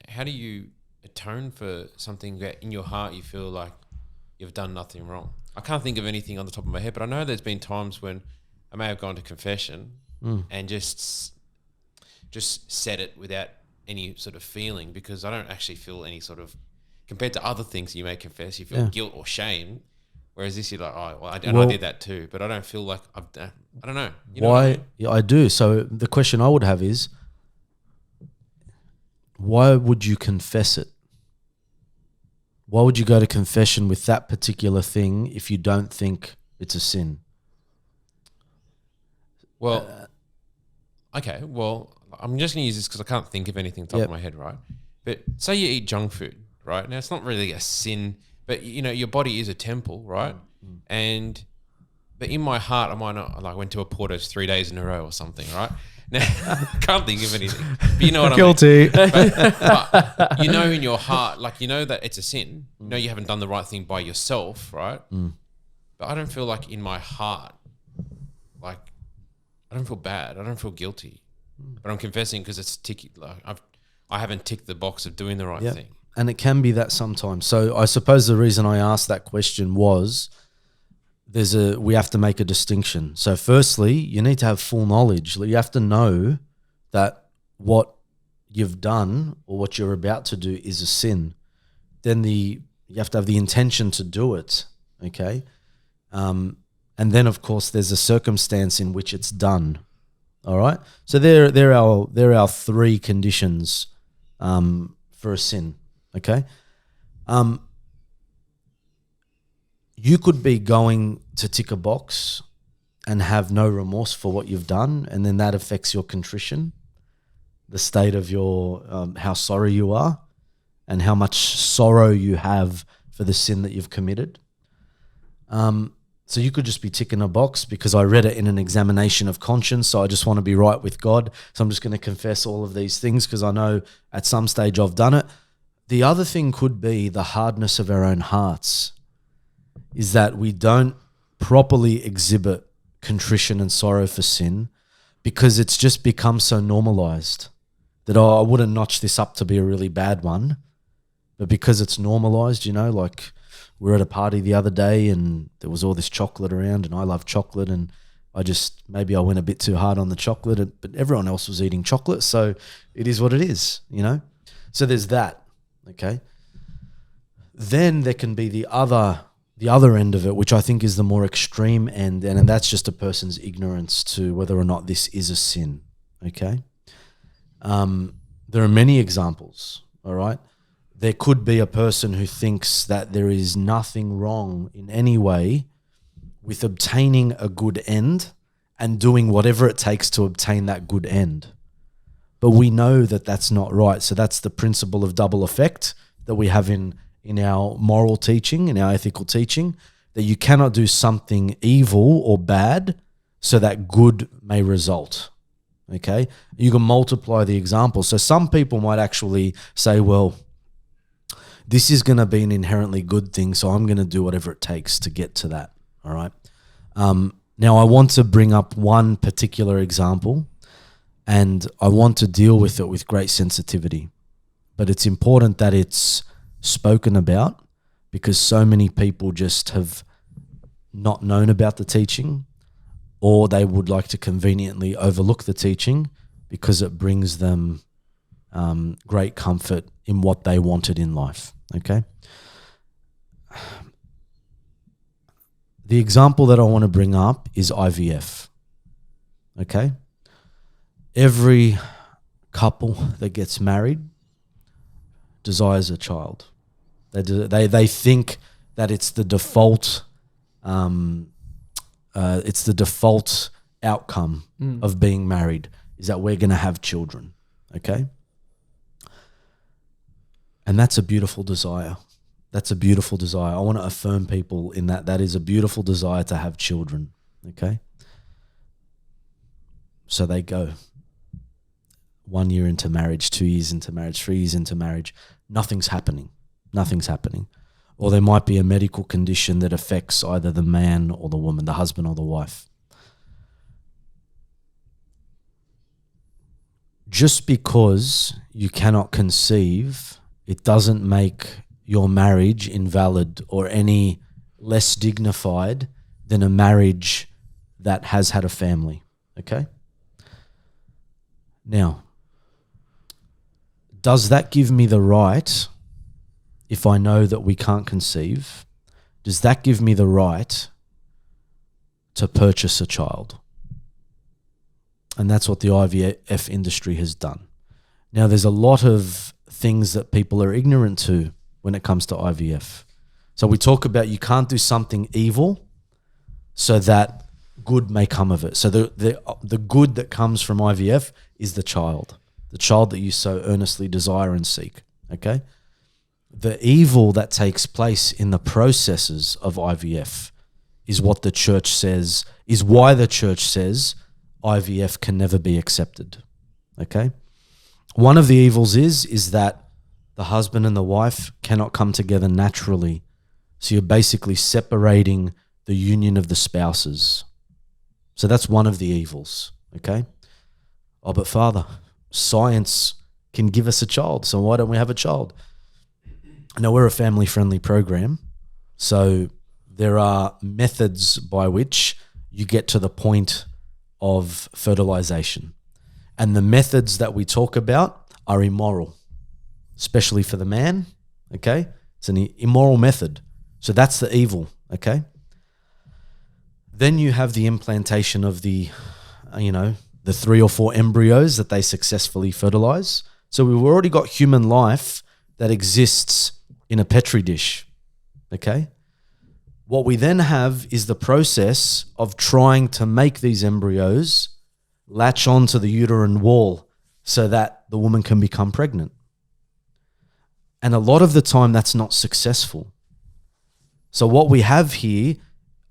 how do you atone for something that in your heart you feel like you've done nothing wrong? I can't think of anything on the top of my head, but I know there's been times when I may have gone to confession and just said it without any sort of feeling, because I don't actually feel any sort of, compared to other things you may confess, you feel guilt or shame, whereas this you're like, oh, well, I did that too, but I don't feel like I've done, I don't know. You know why? what I mean? Yeah, I do. So the question I would have is, why would you confess it? Why would you go to confession with that particular thing if you don't think it's a sin? Well, okay. Well, I'm just going to use this because I can't think of anything top of my head, right? But say you eat junk food, right? Now, it's not really a sin, but, your body is a temple, right? But in my heart, I might not, like, went to a Porto's 3 days in a row or something, right? Now, I can't think of anything. But you know what I mean? Guilty. But in your heart, like, that it's a sin. You haven't done the right thing by yourself, right? But I don't feel like in my heart, like, I don't feel bad. I don't feel guilty. But I'm confessing because it's ticky. Like I haven't ticked the box of doing the right thing. And it can be that sometimes. So I suppose the reason I asked that question was we have to make a distinction. So firstly, you need to have full knowledge. You have to know that what you've done or what you're about to do is a sin. Then you have to have the intention to do it. Okay. And then of course there's a circumstance in which it's done. All right. So they're our three conditions for a sin. Okay. You could be going to tick a box and have no remorse for what you've done, and then that affects your contrition, the state of your how sorry you are, and how much sorrow you have for the sin that you've committed. So you could just be ticking a box because I read it in an examination of conscience, so I just want to be right with God. So I'm just going to confess all of these things because I know at some stage I've done it. The other thing could be the hardness of our own hearts, is that we don't properly exhibit contrition and sorrow for sin because it's just become so normalized that I wouldn't notch this up to be a really bad one, but because it's normalized, like we were at a party the other day and there was all this chocolate around and I love chocolate and maybe I went a bit too hard on the chocolate, but everyone else was eating chocolate, so it is what it is, So there's that, okay? Then there can be the other end of it, which I think is the more extreme end, and that's just a person's ignorance to whether or not this is a sin, okay? There are many examples, all right? There could be a person who thinks that there is nothing wrong in any way with obtaining a good end and doing whatever it takes to obtain that good end. But we know that that's not right. So that's the principle of double effect that we have in our moral teaching, in our ethical teaching, that you cannot do something evil or bad so that good may result. Okay, you can multiply the example. So some people might actually say, well, this is going to be an inherently good thing, so I'm going to do whatever it takes to get to that. All right. Now I want to bring up one particular example, and I want to deal with it with great sensitivity. But it's important that it's spoken about, because so many people just have not known about the teaching, or they would like to conveniently overlook the teaching because it brings them great comfort in what they wanted in life. Okay. The example that I want to bring up is IVF. Okay. Every couple that gets married desires a child. They think that it's the default. It's the default outcome of being married, is that we're going to have children. Okay. And that's a beautiful desire. That's a beautiful desire. I want to affirm people in that. That is a beautiful desire to have children. Okay. So they go 1 year into marriage, 2 years into marriage, 3 years into marriage. Nothing's happening. Nothing's happening. Or there might be a medical condition that affects either the man or the woman, the husband or the wife. Just because you cannot conceive, it doesn't make your marriage invalid or any less dignified than a marriage that has had a family. Okay? Now, does that give me the right, if I know that we can't conceive, does that give me the right to purchase a child? And that's what the IVF industry has done. Now, there's a lot of things that people are ignorant to when it comes to IVF. So we talk about you can't do something evil so that good may come of it. So the good that comes from IVF is the child that you so earnestly desire and seek. Okay? The evil that takes place in the processes of IVF is what the church says, is why the church says IVF can never be accepted. Okay? One of the evils is that the husband and the wife cannot come together naturally. So you're basically separating the union of the spouses. So that's one of the evils. Okay? Oh, but Father, science can give us a child, so why don't we have a child? Now, we're a family-friendly program, so there are methods by which you get to the point of fertilization. And the methods that we talk about are immoral, especially for the man, okay? It's an immoral method. So that's the evil, okay? Then you have the implantation of the 3 or 4 embryos that they successfully fertilize. So we've already got human life that exists in a Petri dish, okay? What we then have is the process of trying to make these embryos latch onto the uterine wall so that the woman can become pregnant. And a lot of the time that's not successful. So what we have here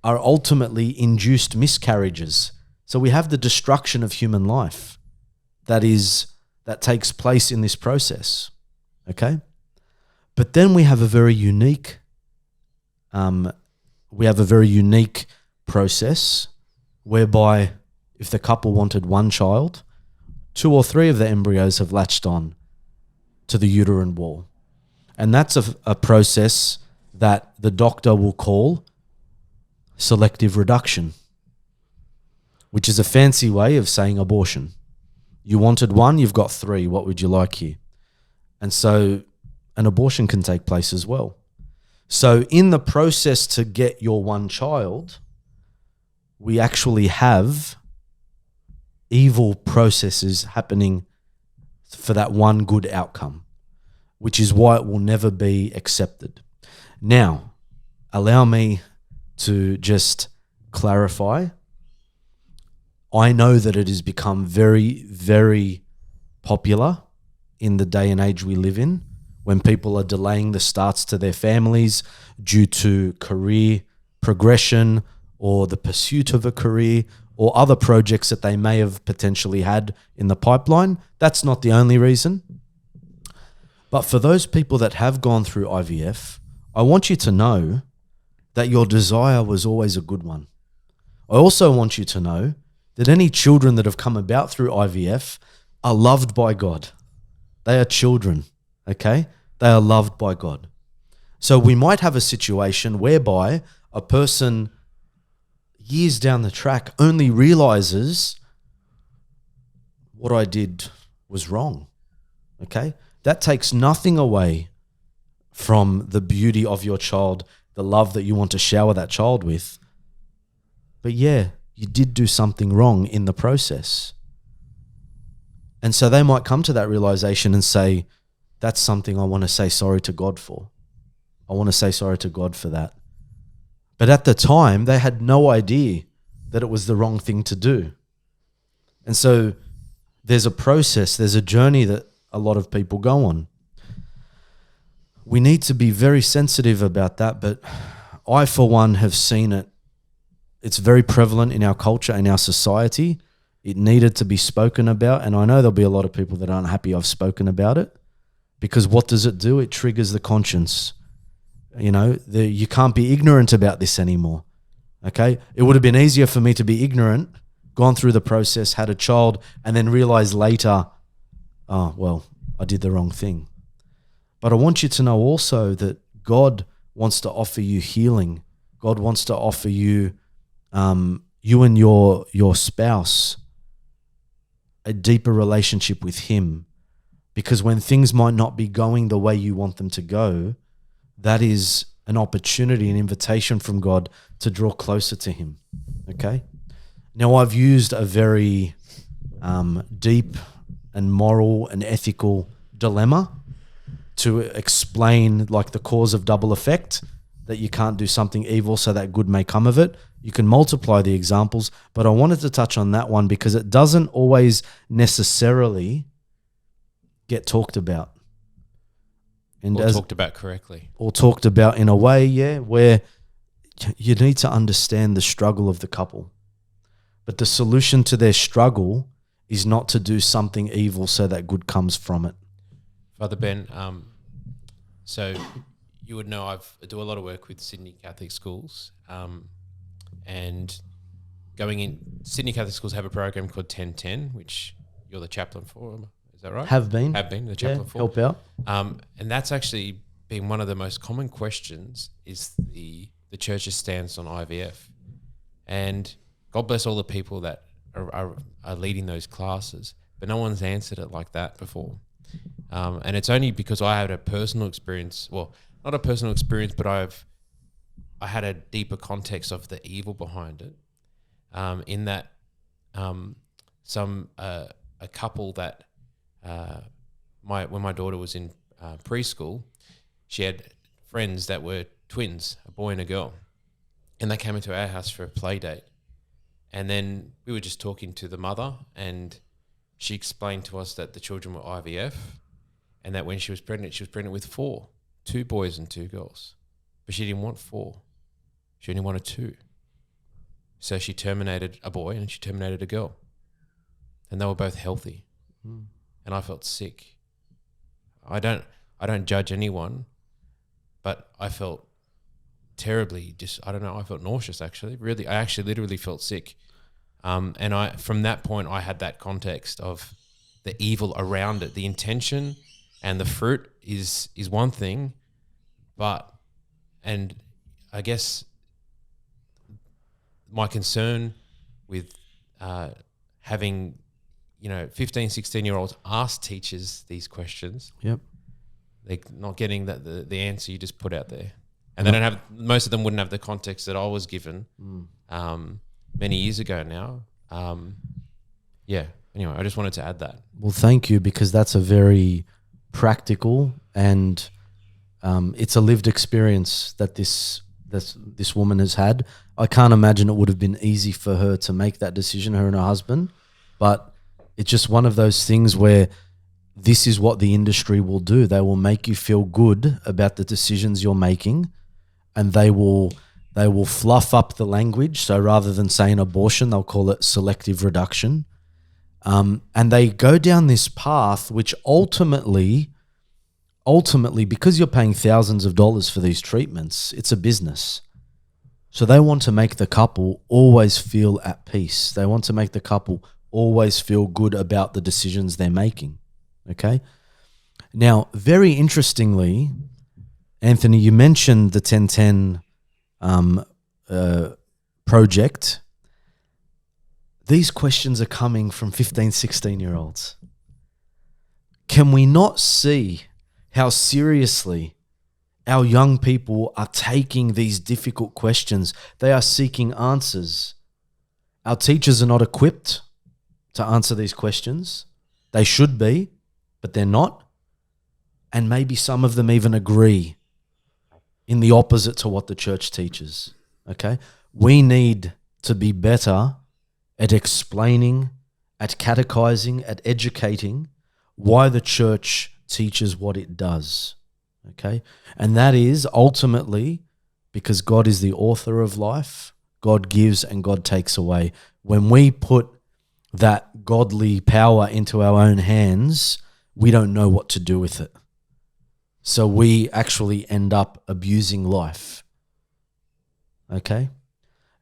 are ultimately induced miscarriages. So we have the destruction of human life that takes place in this process, okay? But then we have a very unique process whereby if the couple wanted one child, 2 or 3 of the embryos have latched on to the uterine wall. And that's a process that the doctor will call selective reduction, which is a fancy way of saying abortion. You wanted 1, you've got 3. What would you like here? And so an abortion can take place as well. So in the process to get your one child, we actually have evil processes happening for that one good outcome, which is why it will never be accepted. Now, allow me to just clarify. I know that it has become very, very popular in the day and age we live in, when people are delaying the starts to their families due to career progression or the pursuit of a career or other projects that they may have potentially had in the pipeline. That's not the only reason. But for those people that have gone through IVF, I want you to know that your desire was always a good one. I also want you to know that any children that have come about through IVF are loved by God. They are children, okay? They are loved by God. So we might have a situation whereby a person years down the track only realizes what I did was wrong, okay? That takes nothing away from the beauty of your child, the love that you want to shower that child with. But yeah, you did do something wrong in the process. And so they might come to that realization and say, that's something I want to say sorry to God for. I want to say sorry to God for that. But at the time, they had no idea that it was the wrong thing to do. And so there's a process, there's a journey that a lot of people go on. We need to be very sensitive about that, but I, for one, have seen it. It's very prevalent in our culture, in our society. It needed to be spoken about, and I know there'll be a lot of people that aren't happy I've spoken about it, because what does it do? It triggers the conscience. You know, you can't be ignorant about this anymore, okay? It would have been easier for me to be ignorant, gone through the process, had a child, and then realize later, oh, well, I did the wrong thing. But I want you to know also that God wants to offer you healing. God wants to offer you, you and your spouse, a deeper relationship with Him. Because when things might not be going the way you want them to go, that is an opportunity, an invitation from God to draw closer to Him, okay? Now, I've used a very deep and moral and ethical dilemma to explain like the cause of double effect, that you can't do something evil so that good may come of it. You can multiply the examples, but I wanted to touch on that one because it doesn't always necessarily get talked about. And Or talked about correctly. Or talked about in a way, yeah, where you need to understand the struggle of the couple. But the solution to their struggle is not to do something evil so that good comes from it. Father Ben, so you would know I do a lot of work with Sydney Catholic schools, and going in, Sydney Catholic schools have a program called 1010, which you're the chaplain for. Is that right? Have been the chaplain for. Help out. And that's actually been one of the most common questions is the church's stance on IVF. And God bless all the people that are leading those classes, but no one's answered it like that before. And it's only because I had a personal experience, well, not a personal experience, but I had a deeper context of the evil behind it. In that a couple that when my daughter was in preschool, she had friends that were twins, a boy and a girl, and they came into our house for a play date. And then we were just talking to the mother, and she explained to us that the children were IVF, and that when she was pregnant with 4, 2 boys and 2 girls. But she didn't want 4. She only wanted 2. So she terminated a boy and she terminated a girl. And they were both healthy. And I felt sick. I don't judge anyone, but I felt terribly I felt nauseous actually. Really, I actually literally felt sick. And from that point I had that context of the evil around it. The intention and the fruit is one thing, and I guess my concern with having 15, 16-year-olds ask teachers these questions. Yep. They're not getting the answer you just put out there. And they don't have, most of them wouldn't have the context that I was given many years ago now. Anyway, I just wanted to add that. Well, thank you, because that's a very practical and it's a lived experience that this woman has had. I can't imagine it would have been easy for her to make that decision, her and her husband, but it's just one of those things where this is what the industry will do. They will make you feel good about the decisions you're making, and they will They will fluff up the language. So rather than saying abortion, they'll call it selective reduction. And they go down this path, which ultimately, because you're paying thousands of dollars for these treatments, it's a business. So they want to make the couple always feel at peace. They want to make the couple always feel good about the decisions they're making. Okay? Now, very interestingly, Anthony, you mentioned the 1010 project. These questions are coming from 15, 16-year-olds. Can we not see how seriously our young people are taking these difficult questions? They are seeking answers. Our teachers are not equipped to answer these questions. They should be, but they're not. And maybe some of them even agree in the opposite to what the church teaches. Okay? We need to be better at explaining, at catechizing, at educating why the church teaches what it does. Okay? And that is ultimately because God is the author of life. God gives and God takes away. When we put that godly power into our own hands, we don't know what to do with it. So we actually end up abusing life. Okay?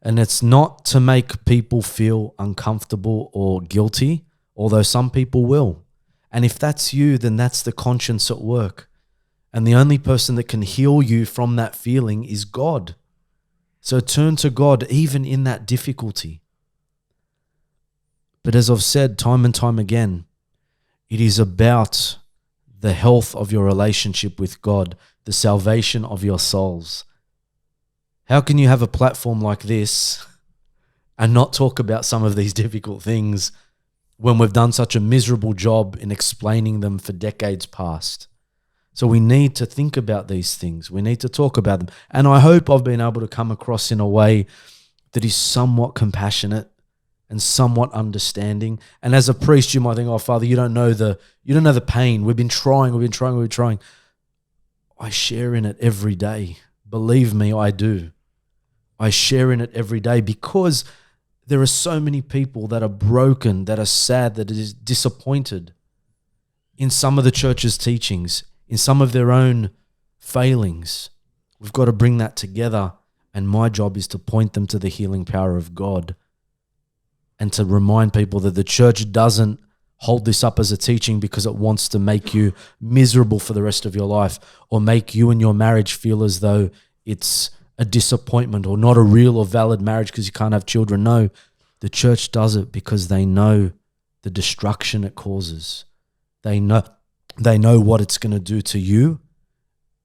And it's not to make people feel uncomfortable or guilty, although some people will. And if that's you, then that's the conscience at work. And the only person that can heal you from that feeling is God. So turn to God even in that difficulty. But as I've said time and time again, it is about the health of your relationship with God, the salvation of your souls. How can you have a platform like this and not talk about some of these difficult things when we've done such a miserable job in explaining them for decades past? So we need to think about these things. We need to talk about them. And I hope I've been able to come across in a way that is somewhat compassionate and somewhat understanding. And as a priest, you might think, oh, Father, you don't know the pain. We've been trying. I share in it every day. Believe me, I do. I share in it every day because there are so many people that are broken, that are sad, that are disappointed in some of the church's teachings, in some of their own failings. We've got to bring that together, and my job is to point them to the healing power of God and to remind people that the church doesn't hold this up as a teaching because it wants to make you miserable for the rest of your life or make you and your marriage feel as though it's a disappointment or not a real or valid marriage because you can't have children. No, the church does it because they know the destruction it causes. They know what it's going to do to you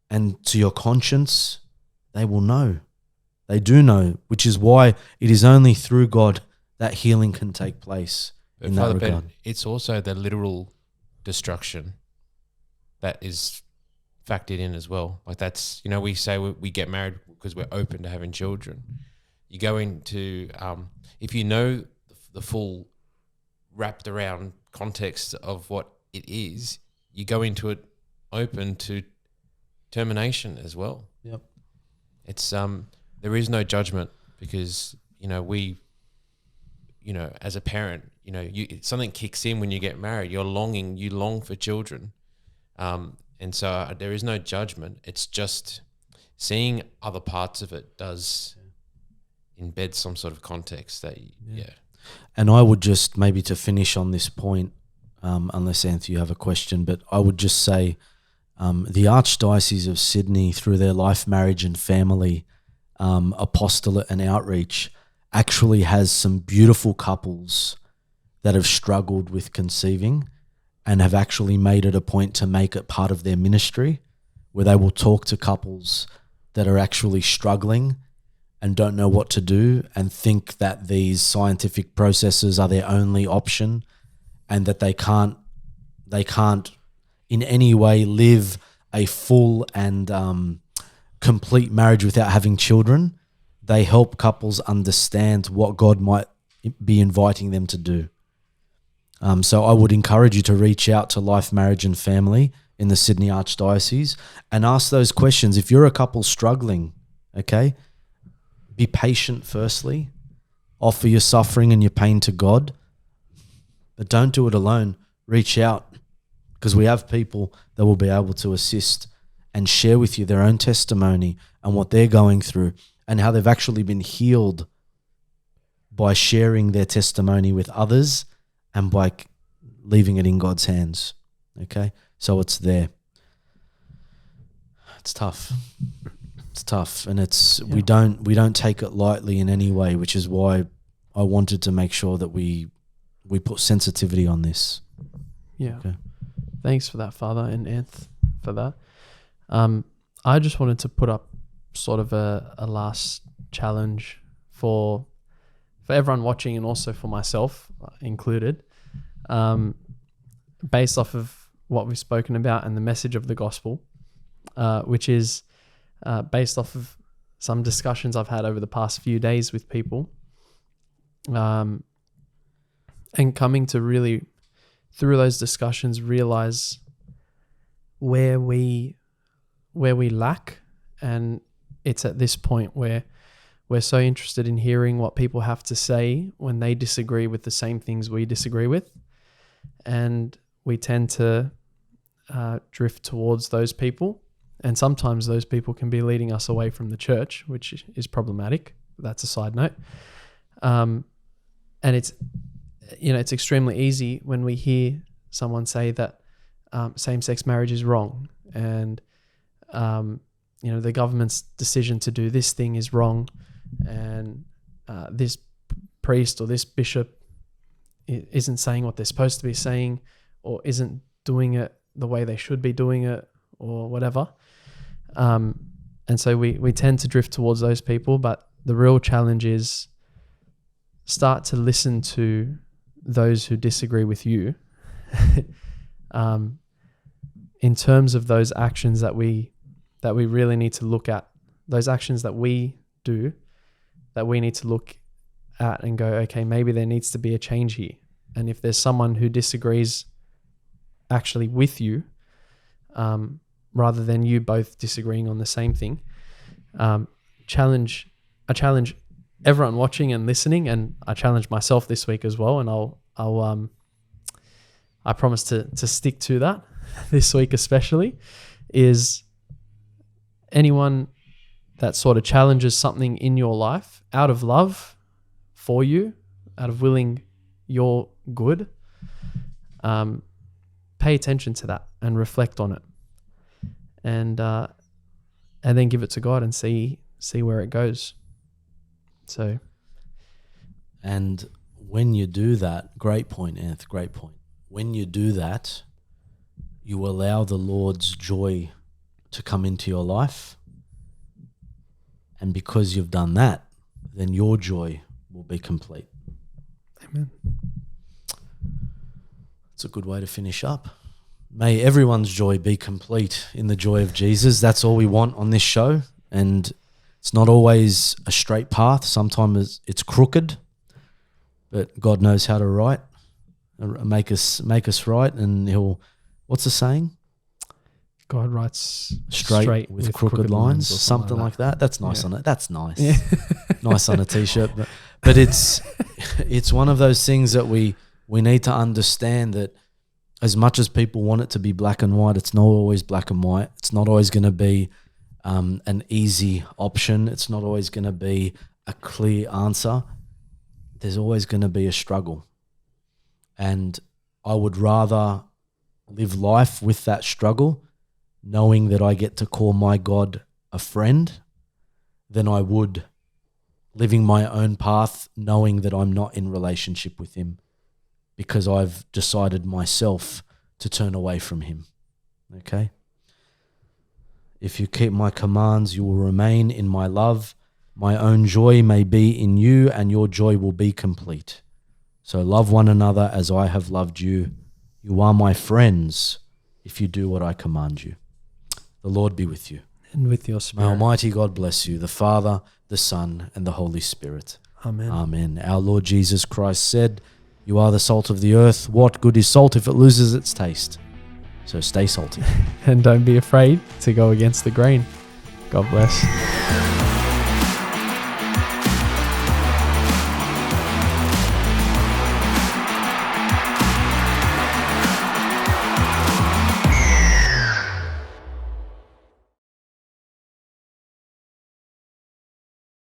and to your conscience. They will know. They do know, which is why it is only through God that healing can take place. But in Father that regard. Ben, it's also the literal destruction that is factored in as well. Like that's, we say we get married because we're open to having children. You go into, if you know the full wrapped around context of what it is, you go into it open to termination as well. Yep. It's, there is no judgment because, as a parent, something kicks in when you get married. You long for children. And so there is no judgment. It's just seeing other parts of it does embed some sort of context that, yeah. And I would just, maybe to finish on this point, unless Anthony, you have a question, but I would just say the Archdiocese of Sydney, through their Life, Marriage and Family apostolate and outreach, actually has some beautiful couples that have struggled with conceiving and have actually made it a point to make it part of their ministry, where they will talk to couples that are actually struggling and don't know what to do and think that these scientific processes are their only option and that they can't in any way live a full and complete marriage without having children. They help couples understand what God might be inviting them to do. So I would encourage you to reach out to Life, Marriage and Family in the Sydney Archdiocese and ask those questions. If you're a couple struggling, okay, be patient firstly. Offer your suffering and your pain to God. But don't do it alone. Reach out, because we have people that will be able to assist and share with you their own testimony and what they're going through and how they've actually been healed by sharing their testimony with others and by leaving it in God's hands. Okay? So it's there. It's tough. It's tough, and we don't take it lightly in any way, which is why I wanted to make sure that we put sensitivity on this. Yeah. Okay. Thanks for that, Father, and Anth for that. I just wanted to put up sort of a last challenge for everyone watching, and also for myself included, based off of what we've spoken about and the message of the gospel, which is based off of some discussions I've had over the past few days with people, and coming to really, through those discussions, realize where we lack. And it's at this point where we're so interested in hearing what people have to say when they disagree with the same things we disagree with. And we tend to drift towards those people. And sometimes those people can be leading us away from the church, which is problematic. That's a side note. And it's extremely easy when we hear someone say that same-sex marriage is wrong, and the government's decision to do this thing is wrong, and this priest or this bishop isn't saying what they're supposed to be saying, or isn't doing it the way they should be doing it, or whatever. And so we tend to drift towards those people, but the real challenge is start to listen to those who disagree with you in terms of those actions that we really need to look at, those actions that we do, that we need to look at and go, okay, maybe there needs to be a change here. And if there's someone who disagrees actually with you, rather than you both disagreeing on the same thing, I challenge everyone watching and listening, and I challenge myself this week as well, and I promise to stick to that this week especially, is anyone that sort of challenges something in your life out of love for you, out of willing your good, pay attention to that and reflect on it, and then give it to God and see where it goes. So, and when you do that, great point, Anth, great point. When you do that, you allow the Lord's joy to come into your life. And because you've done that, then your joy will be complete. Amen. It's a good way to finish up. May everyone's joy be complete in the joy of Jesus. That's all we want on this show. And it's not always a straight path. Sometimes it's crooked, but God knows how to make us right, and He'll. What's the saying? God writes straight with crooked lines, something like that. That's nice on it. That's nice. Yeah. Nice on a t-shirt. But it's one of those things that we need to understand, that as much as people want it to be black and white, it's not always black and white. It's not always going to be an easy option. It's not always going to be a clear answer. There's always going to be a struggle. And I would rather live life with that struggle, knowing that I get to call my God a friend, than I would living my own path, knowing that I'm not in relationship with Him, because I've decided myself to turn away from Him. Okay? If you keep my commands, you will remain in my love. My own joy may be in you, and your joy will be complete. So love one another as I have loved you. You are my friends if you do what I command you. The Lord be with you. And with your spirit. May Almighty God bless you, the Father, the Son, and the Holy Spirit. Amen. Amen. Our Lord Jesus Christ said, "You are the salt of the earth. What good is salt if it loses its taste?" So stay salty. And don't be afraid to go against the grain. God bless.